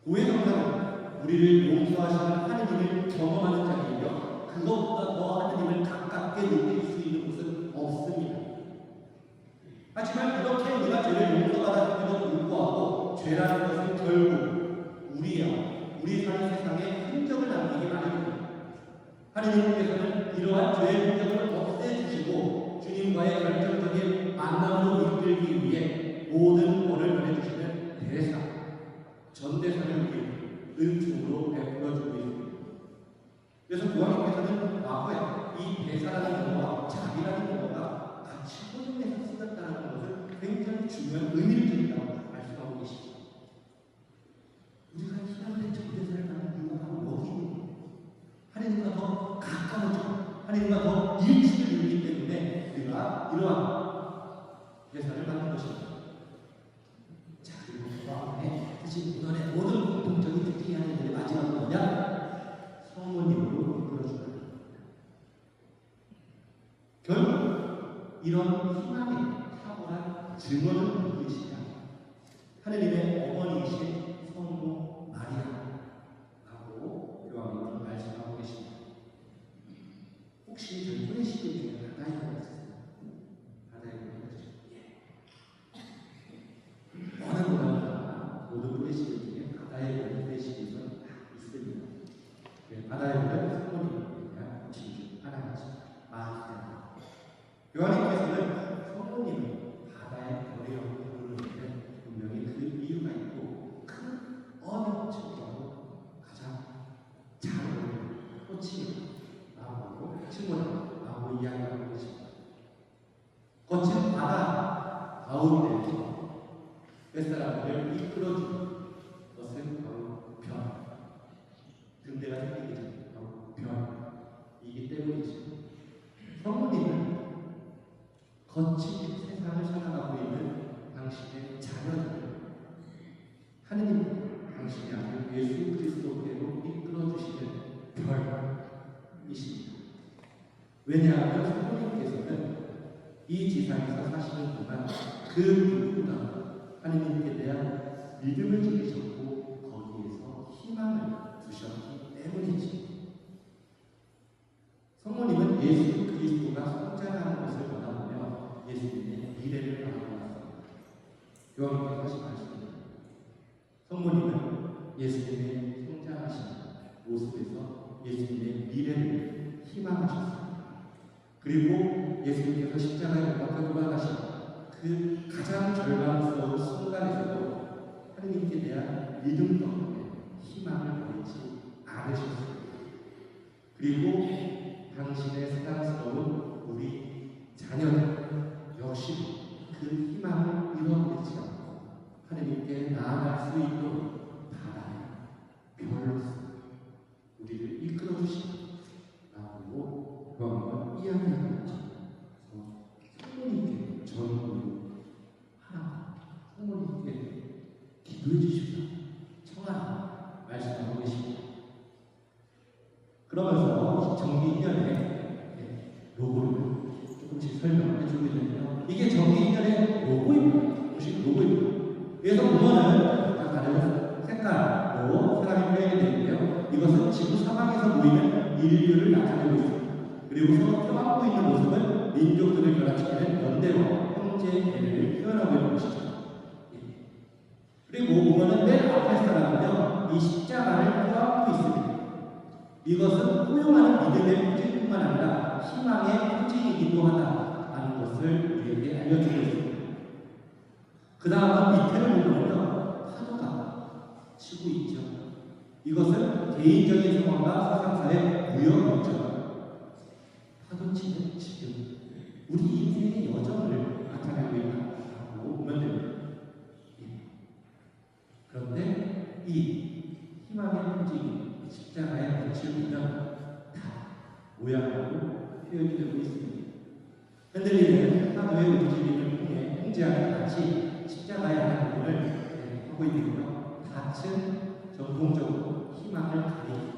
오해성사는 우리를 용서하시는 하느님을 경험하는 자리이며 그것보다 더 하느님을 가깝게 느낄 수 있는 곳은 없습니다. 하지만 이렇게 우리가 죄를 용서받았음에도 불구하고 죄라는 것은 결국 우리 사는 세상에 흔적을 남기기 마련입니다. 하느님께서는 이러한 죄의 흔적을 없애주시고 주님과의 결정적인 만남으로 이끌기 위해 모든 벌을 보내주시는 대사, 전대사를 우리 은총으로 베풀어주고 있습니다. 그래서 교황님께서는 과거에 이 대사라는 용어와 자비라는 용어가 같이 혼용해서 쓰였다는 것을 굉장히 중요한 의미를 드린다고 말씀하고 계시죠. 우리가 희망의 전대사를 받는 이유가 바로 여기 하느님과 더 가까워져 하느님과 더 일치를 이루기 때문에 우리가 이러한 대사를 받는 것입니다. 자, 그리고 그 다음에 사실 이번에 모든 공통적인 특징이 하나님의 마지막은 뭐냐? 성모님으로 이끌어주는 결국 이런 희망의 탁월한 증언을 보이시냐? 하느님의 어머니이신 성모 마리아라고 교황님은 말씀하고 계십니다. 혹시 저희 후레시대 중에 바다에 보냈어요? 바다에 보냈죠? 예. 워낙 모든 후레시대 중에 바다에 보낸 후레시대가 있습니다. 예, 바다에 보낸 성모님에 대한 진주 하나이죠. 마리아. 요한님께서는 성모님을 바다의 별이라고 부르는데 분명히 그 이유가 있고 큰 언어 친구라고 가장 잘 어울리는 호칭이라고 친구라고 이야기하고 계십니다. 거친 바다 가운데에서 뱃사람들을 이끌어주는 것은 바로 별, 등대가 생기기 전에 바로 별이기 때문이죠. 성모님은 거친 세상을 살아가고 있는 당신의 자녀들, 하느님 당신의 아들 예수 그리스도께로 이끌어주시는 별이십니다. 왜냐하면 성모님께서는 이 지상에서 사시는 동안 그 누구보다 하느님께 대한 믿음을 지키셨고 거기에서 희망을 두셨기 때문이지. 성모님은 예수 그리스도가 성장하는 것을 바라보며 예수님의 미래를 바라보았습니다. 요한께서 하신 말씀입니다. 성모님은 예수님의 성장하신 모습에서 예수님의 미래를 희망하셨습니다. 그리고 예수님께서 십자가에 못 박혀 돌아가신 그 가장 절망스러운 순간에서도 하느님께 대한 믿음 덕분에 희망을 버리지 않으셨습니다. 그리고 당신의 사랑스러운 우리 자녀들 역시 그 희망을 잃어버리지 않고 하나님께 나아갈 수 있도록 바다의 별로서 우리를 이끌어 주시라고 그런 이야기하는 거죠. 성모님께 저는 하나 성모님께 기도해 주십시오. 청하라 말씀하고 계십니다. 그러면서 정기 1년에 로고를 조금씩 설명해 주게 되면 이게 정기 1년의 로고입니다. 보시면 로고입니다. 그래서 보면은 다른 색깔로 사람이 표현이 되는데요. 이것은 지구 사방에서 보이는 인류를 나타내고 있습니다. 그리고서 펴안고 있는 모습은 민족들을 결합시키는 연대와 형제를 표현하고 있는 것이죠. 그리고 보면은 맨 앞에 사람은요, 이 십자가를 펴안고 있습니다. 이것은 포용하는 믿음의 표징뿐만 아니라 희망의 표징이기도 하다라는 것을 우리에게 알려주고 있습니다. 그 다음은 밑에를 보면요, 파도가 치고 있죠. 이것은 개인적인 상황과 사상사의 무역이죠. 파도치는 지금 우리 인생의 여정을 나타내고 있다고 보면 됩니다. 그런데 이 희망의 표징이 십자가의 빛을 보면 다 모양하고 표현이 되고 있습니다. 흔들리는 파도의 움직임을 통해 형제와 같이 십자가의 하나님을 하고 있는데요. 닻은 전통적으로 희망을 가리키는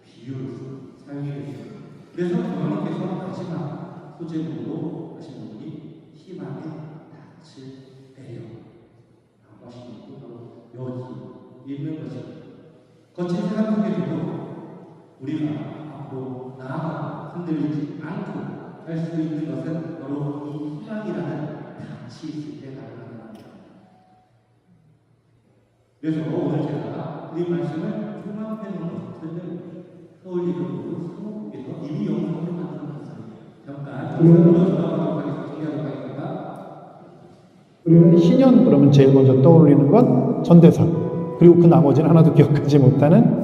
비유로서 사용이 됩니다. 그래서 주님께서 마지막 소제목으로 하신 부분이 희망의 닻을 내려 라고 하시는 또 여기 있는 것입니다. 거친 세상 속에서도 우리가 앞으로 나아가 흔들리지 않고 할 수 있는 것은 바로 이 희망이라는 닻이 있을 때 가능합니다. 그래서 오늘 제가 이 말씀을 종합해 놓은 것을 서울예술로 사무국에서 이미 영상으로 만든 것을 잠깐 영상으로 종합하도록 하겠습니다. 정리하도록 하겠습니다. 우리는 신년 그러면 제일 먼저 떠올리는 건 전대사. 그리고 그 나머지는 하나도 기억하지 못하는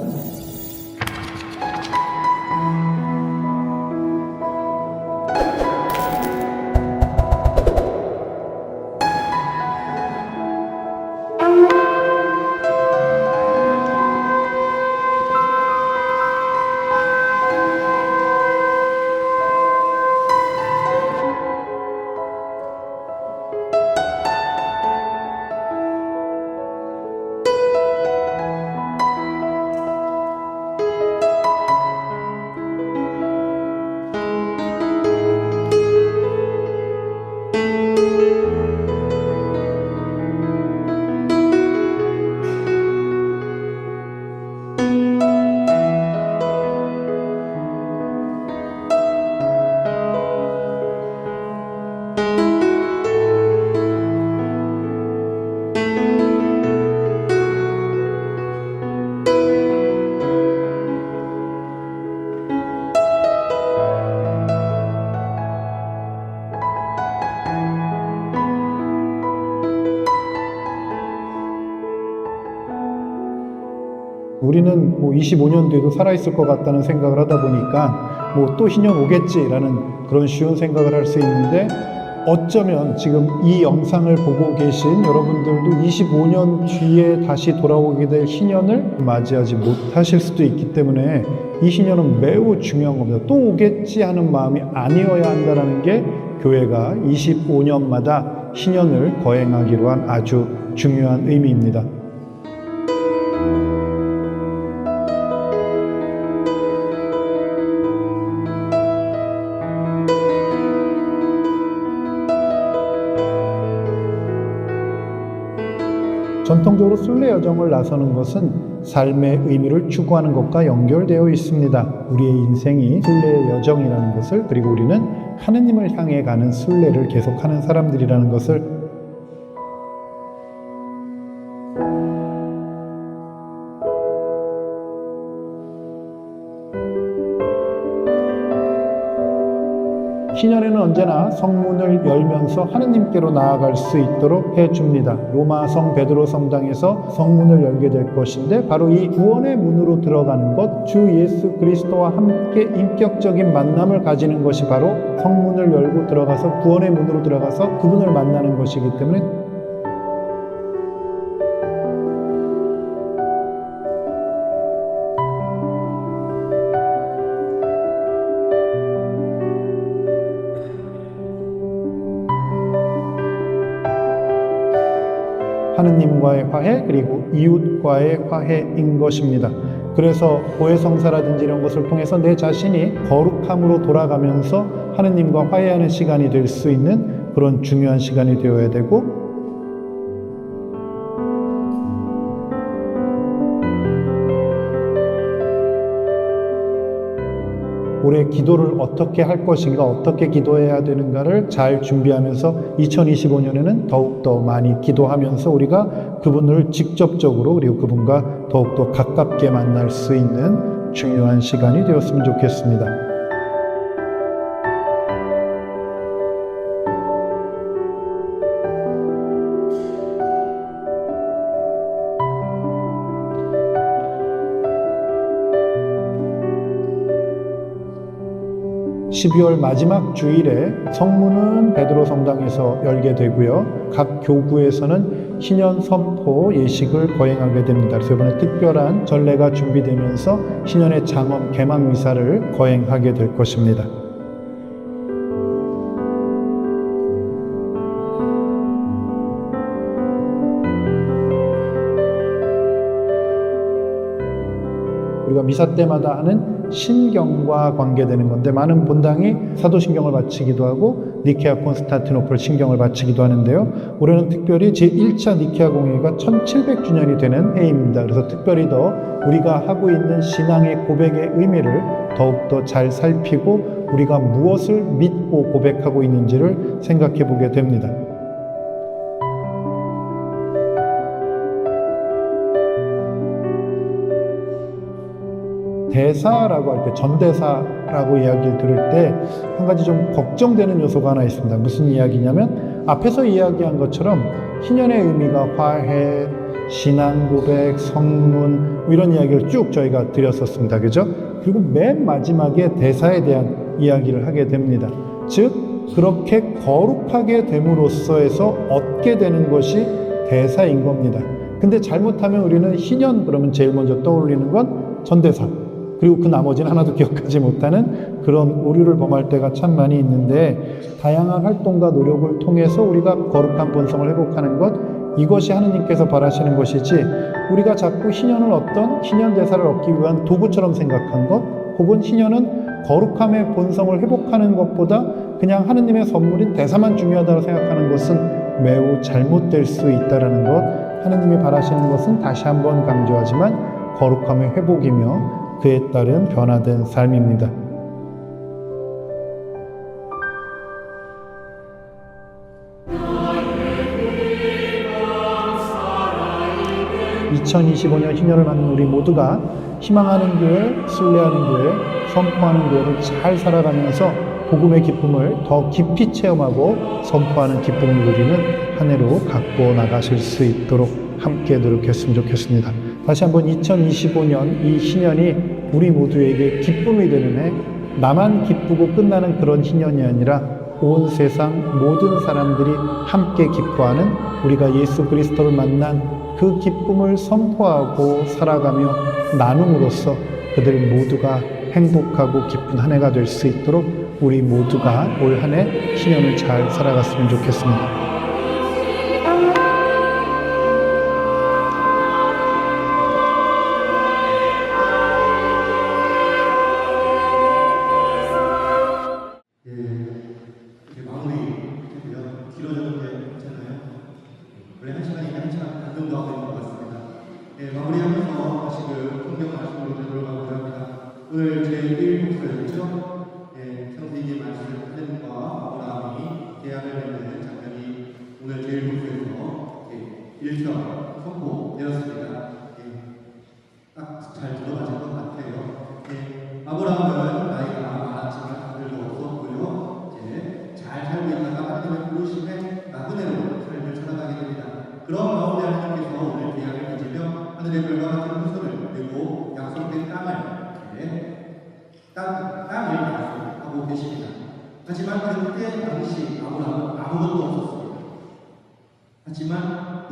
우리는 뭐 25년 뒤에도 살아있을 것 같다는 생각을 하다 보니까 뭐 또 신년 오겠지라는 그런 쉬운 생각을 할 수 있는데 어쩌면 지금 이 영상을 보고 계신 여러분들도 25년 뒤에 다시 돌아오게 될 신년을 맞이하지 못하실 수도 있기 때문에 이 신년은 매우 중요한 겁니다. 또 오겠지 하는 마음이 아니어야 한다는 게 교회가 25년마다 신년을 거행하기로 한 아주 중요한 의미입니다. 전통적으로 순례 여정을 나서는 것은 삶의 의미를 추구하는 것과 연결되어 있습니다. 우리의 인생이 순례 여정이라는 것을, 그리고 우리는 하느님을 향해 가는 순례를 계속하는 사람들이라는 것을 희년에는 언제나 성문을 열면서 하느님께로 나아갈 수 있도록 해줍니다. 로마성 베드로 성당에서 성문을 열게 될 것인데 바로 이 구원의 문으로 들어가는 것, 주 예수 그리스도와 함께 인격적인 만남을 가지는 것이 바로 성문을 열고 들어가서 구원의 문으로 들어가서 그분을 만나는 것이기 때문에 하느님과의 화해 그리고 이웃과의 화해인 것입니다. 그래서 보혜성사라든지 이런 것을 통해서 내 자신이 거룩함으로 돌아가면서 하느님과 화해하는 시간이 될 수 있는 그런 중요한 시간이 되어야 되고, 올해 기도를 어떻게 할 것인가, 어떻게 기도해야 되는가를 잘 준비하면서 2025년에는 더욱더 많이 기도하면서 우리가 그분을 직접적으로 그리고 그분과 더욱더 가깝게 만날 수 있는 중요한 시간이 되었으면 좋겠습니다. (12월) 마지막 주일에 성문은 베드로 성당에서 열게 되고요. 각 교구에서는 신년 선포 예식을 거행하게 됩니다. 그래서 이번에 특별한 전례가 준비되면서 신년의 장엄 개막 미사를 거행하게 될 것입니다. 우리가 미사 때마다 하는 신경과 관계되는 건데, 많은 본당이 사도신경을 바치기도 하고 니케아 콘스탄티노플 신경을 바치기도 하는데요. 올해는 특별히 제1차 니케아 공회가 1700주년이 되는 해입니다. 그래서 특별히 더 우리가 하고 있는 신앙의 고백의 의미를 더욱더 잘 살피고 우리가 무엇을 믿고 고백하고 있는지를 생각해 보게 됩니다. 대사라고 할 때, 전대사라고 이야기를 들을 때 한 가지 좀 걱정되는 요소가 하나 있습니다. 무슨 이야기냐면, 앞에서 이야기한 것처럼 희년의 의미가 화해, 신앙 고백, 성문 이런 이야기를 쭉 저희가 드렸었습니다. 그죠? 그리고 맨 마지막에 대사에 대한 이야기를 하게 됩니다. 즉 그렇게 거룩하게 됨으로써에서 얻게 되는 것이 대사인 겁니다. 근데 잘못하면 우리는 희년 그러면 제일 먼저 떠올리는 건 전대사, 그리고 그 나머지는 하나도 기억하지 못하는 그런 오류를 범할 때가 참 많이 있는데, 다양한 활동과 노력을 통해서 우리가 거룩한 본성을 회복하는 것, 이것이 하느님께서 바라시는 것이지, 우리가 자꾸 희년을 어떤 희년 대사를 얻기 위한 도구처럼 생각한 것, 혹은 희년은 거룩함의 본성을 회복하는 것보다 그냥 하느님의 선물인 대사만 중요하다고 생각하는 것은 매우 잘못될 수 있다는 것, 하느님이 바라시는 것은 다시 한번 강조하지만 거룩함의 회복이며 그에 따른 변화된 삶입니다. (2025년) 희년을 맞는 우리 모두가 희망하는 교회, 순례하는 교회, 선포하는 교회를 잘 살아가면서 복음의 기쁨을 더 깊이 체험하고 선포하는 기쁨을 누리는 한 해로 갖고 나가실 수 있도록 함께 노력했으면 좋겠습니다. 다시 한번 2025년 이 희년이 우리 모두에게 기쁨이 되는 해, 나만 기쁘고 끝나는 그런 희년이 아니라 온 세상 모든 사람들이 함께 기뻐하는, 우리가 예수 그리스도를 만난 그 기쁨을 선포하고 살아가며 나눔으로써 그들 모두가 행복하고 기쁜 한 해가 될 수 있도록 우리 모두가 올 한 해 희년을 잘 살아갔으면 좋겠습니다. 오늘 제1목소리였죠. 선생님이 말씀을 하느님과 아브라함이 계약을 맺는 장면이 오늘 제1목소리에서 1편 선포되었습니다. 딱 잘 들어맞은 것 같아요. 아브라함은 나이가 많았지만 아들도 없었고요. 하지만 그때 당시 아브라함은 아무것도 없었습니다. 하지만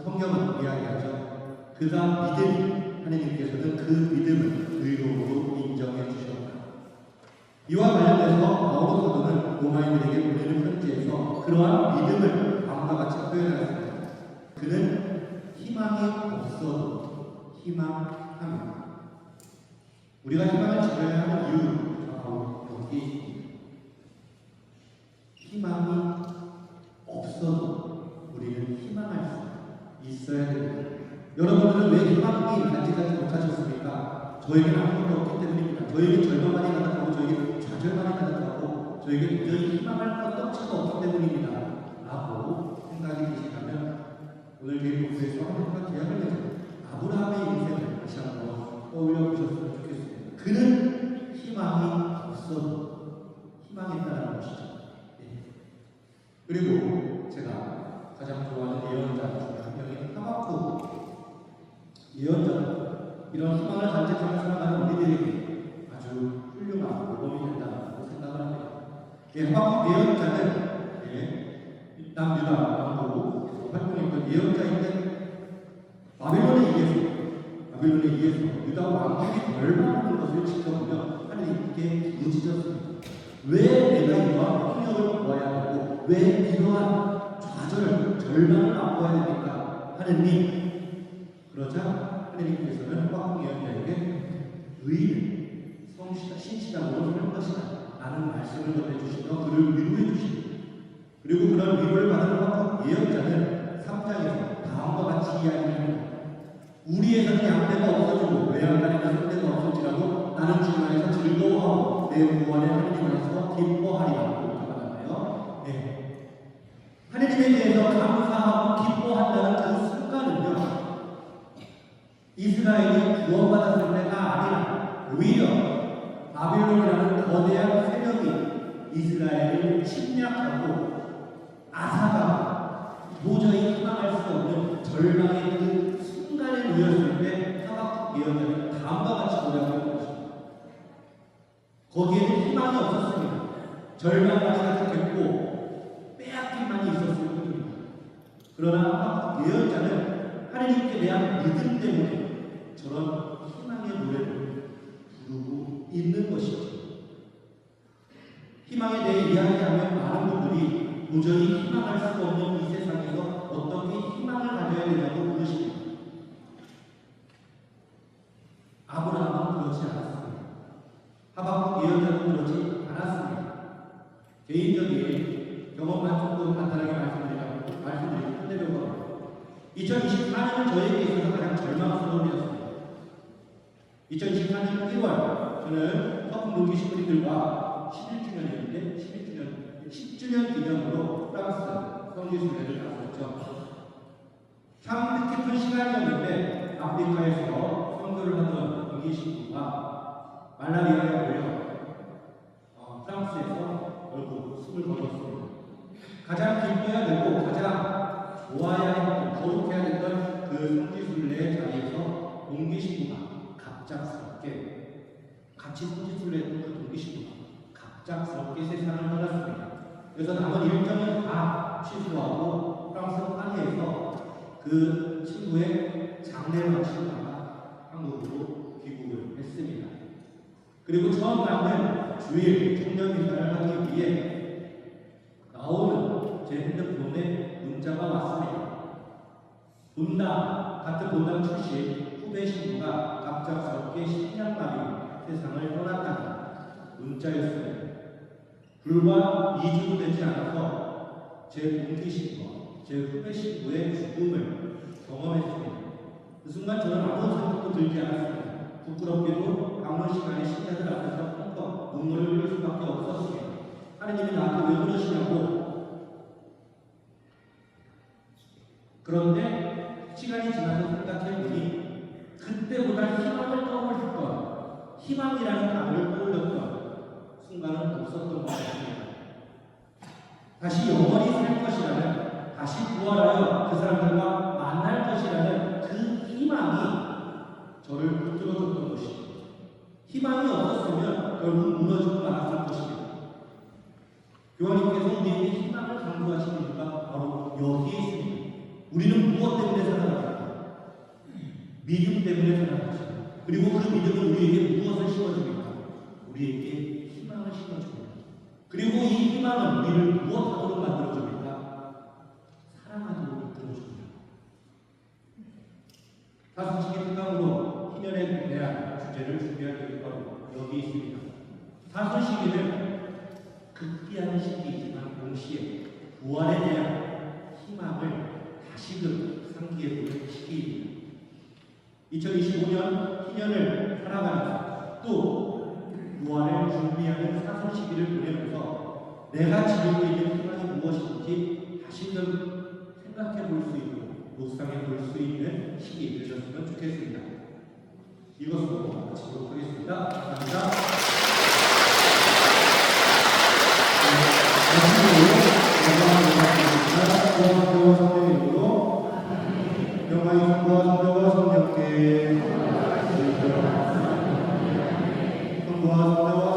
성경은 이야기하죠. 그가 믿은 하나님께서는 그 믿음을 의로움으로 인정해 주셨다. 이와 관련해서 바울 사도는 로마인들에게 보내는 편지에서 그러한 믿음을 다음과 같이 표현하였습니다. 그는 희망이 없어도 희망합니다. 우리가 희망을 지켜야 하는 이유가 바로 여기 있습니다. 희망이 없어도 우리는 희망할 수 있어야 됩니다. 여러분들은 왜 희망이 아직까지 못하셨습니까? 저에게는 아무것도 없기 때문입니다. 저에게 절망만이 나타나고 저에게 좌절만이 나타나고 저에게 도저히 희망할 건덕지가 없기 때문입니다. 라고 생각이 드시다면 오늘 저희 목소에서 하나님과 계약을 맺어 아브라함의 인생을 다시 한번 떠올려 보셨으면 좋겠습니다. 그는 희망이 없어도 희망했다는 것이죠. 그리고 제가 가장 좋아하는 예언자 중에 한 명인 하박국 예언자. 이런 희망을 간직하며 살아가는 우리들에게 아주 훌륭한 모범이 된다고 생각을 합니다. 하박국 예언자는 남유다 왕국에서 활동했던 예언자인데 바빌론에 의해서 유다 왕국이 멸망하는 것을 지켜보며 하나님께 부르짖었습니다. 왜 내가 이러한 폭력을 보아야 하고 왜 이러한 절망을 맛보아야 됩니까? 하느님. 그러자 하나님께서는 하박국 예언자에게 의인은 신실함으로 사는 것이다 라는 말씀을 전해주시며 그를 위로해 주십니다. 그리고 그런 위로를 받은 하박국 예언자는 3장에서 다음과 같이 이야기합니다. 우리에서는 양떼가 없어지고 외양간에는 손떼가 없을지라도 나는 주 안에서 즐거워하고 내 구원의 하나님 안에서 기뻐하리라고 말하나요? 하나님에 대해서 감사하고 기뻐한다는 그 순간은요, 이스라엘이 구원받았을 때가 아니라 오히려 바빌론이라는 거대한 세력이 이스라엘을 침략하고 아사가 도저히 희망할 수 없는 절망의 그 순간에 놓였을 때 하박국 예언자는 다음과 같이 고백하는 것입니다. 거기에는 희망이 없었습니다. 절망까지 가득했고 빼앗김만이 있었을 뿐입니다. 그러나 하박국 예언자는 하나님께 대한 믿음 때문에 저런 희망의 노래를 부르고 있는 것이죠. 희망에 대해 이야기하면 많은 분들이 도저히 희망할 수 없는 이 세상에서 어떻게 희망을 가져야 되냐고 물으십니다. 아브라함은 그렇지 않았습니다. 하박국 예언자도 그렇지 않았습니다. 개인적인 경험만 조금 간단하게 말씀드리고 끝내려고 합니다. 2024년은 저에게 있어서 가장 절망스러운 해였습니다. 2024년 1월 저는 서품 동기 신부님들과 10주년 기념으로 프랑스 성지순례를 갔었죠. 참 뜻깊은 시간이었는데 아프리카에서 선교를 하던 동기 신부가 말라리아에 걸려 프랑스에서 결국 숨을 거뒀습니다. 가장 기뻐야 되고 가장 좋아야 했던, 거룩해야 됐던 그 성지순례 자리에서 동기 신부가 갑작스럽게 같이 성지순례했던 그 동기 신부가 갑작스럽게 세상을 떠났습니다. 그래서 남은 일정은 다 취소하고 프랑스 파리에서 그 친구의 장례를 마치다가 한국으로 귀국을 했습니다. 그리고 처음 맞는 주일 청년미사를 하기 위해 나오는 제 핸드폰에 문자가 왔습니다. 같은 본당 출신 후배 신부가 갑작스럽게 심장마비로 세상을 떠났다는 문자였습니다. 불과 2주도 되지 않아서 제 동기 신부와 제 후배 신부의 죽음을 경험했습니다. 그 순간 저는 아무 생각도 들지 않았습니다. 부끄럽게도 방문 시간에 신자들 앞에서 펑펑 눈물을 흘릴 수밖에 없었습니다. 하나님이 나한테 왜 그러시냐고. 그런데 시간이 지나서 생각해보니 그때보다 희망을 떠올렸던, 희망이라는 단어를 떠올렸던 순간은 없었던 것 같습니다. 다시 영원히 살 것이라는, 다시 부활하여 그 사람들과 만날 것이라는 그 희망이 저를 붙들어줬던 것이죠. 희망이 없었으면 결국 무너지고 말았을 것입니다. 교황님께서 우리에게 희망을 강조하시는 이유가 바로 여기에 있습니다. 우리는 무엇 때문에 살아갑니까? 믿음 때문에 살아가죠. 그리고 그 믿음은 우리에게 무엇을 심어줍니까? 우리에게 희망을 심어줍니다. 그리고 이 희망은 우리를 무엇하도록 만들어줍니까? 사랑하도록 이끌어줍니다. 사순식의 특강으로 희년에 대한 주제를 준비할 때 바로 여기 있습니다. 사순식에는 극비하는 시기이지만 동시에 부활에 대한 희망을 다시금 상기해보는 시기입니다. 2025년 희년을 살아가면서 또 부활을 준비하는 사순 시기를 보내면서 내가 지니고 있는 희망이 무엇인지 다시금 생각해 볼 수 있고 묵상해 볼 수 있는 시기 되셨으면 좋겠습니다. 이것으로 마치도록 하겠습니다. 감사합니다. 영광과 성령과 성령께 성부와 성자와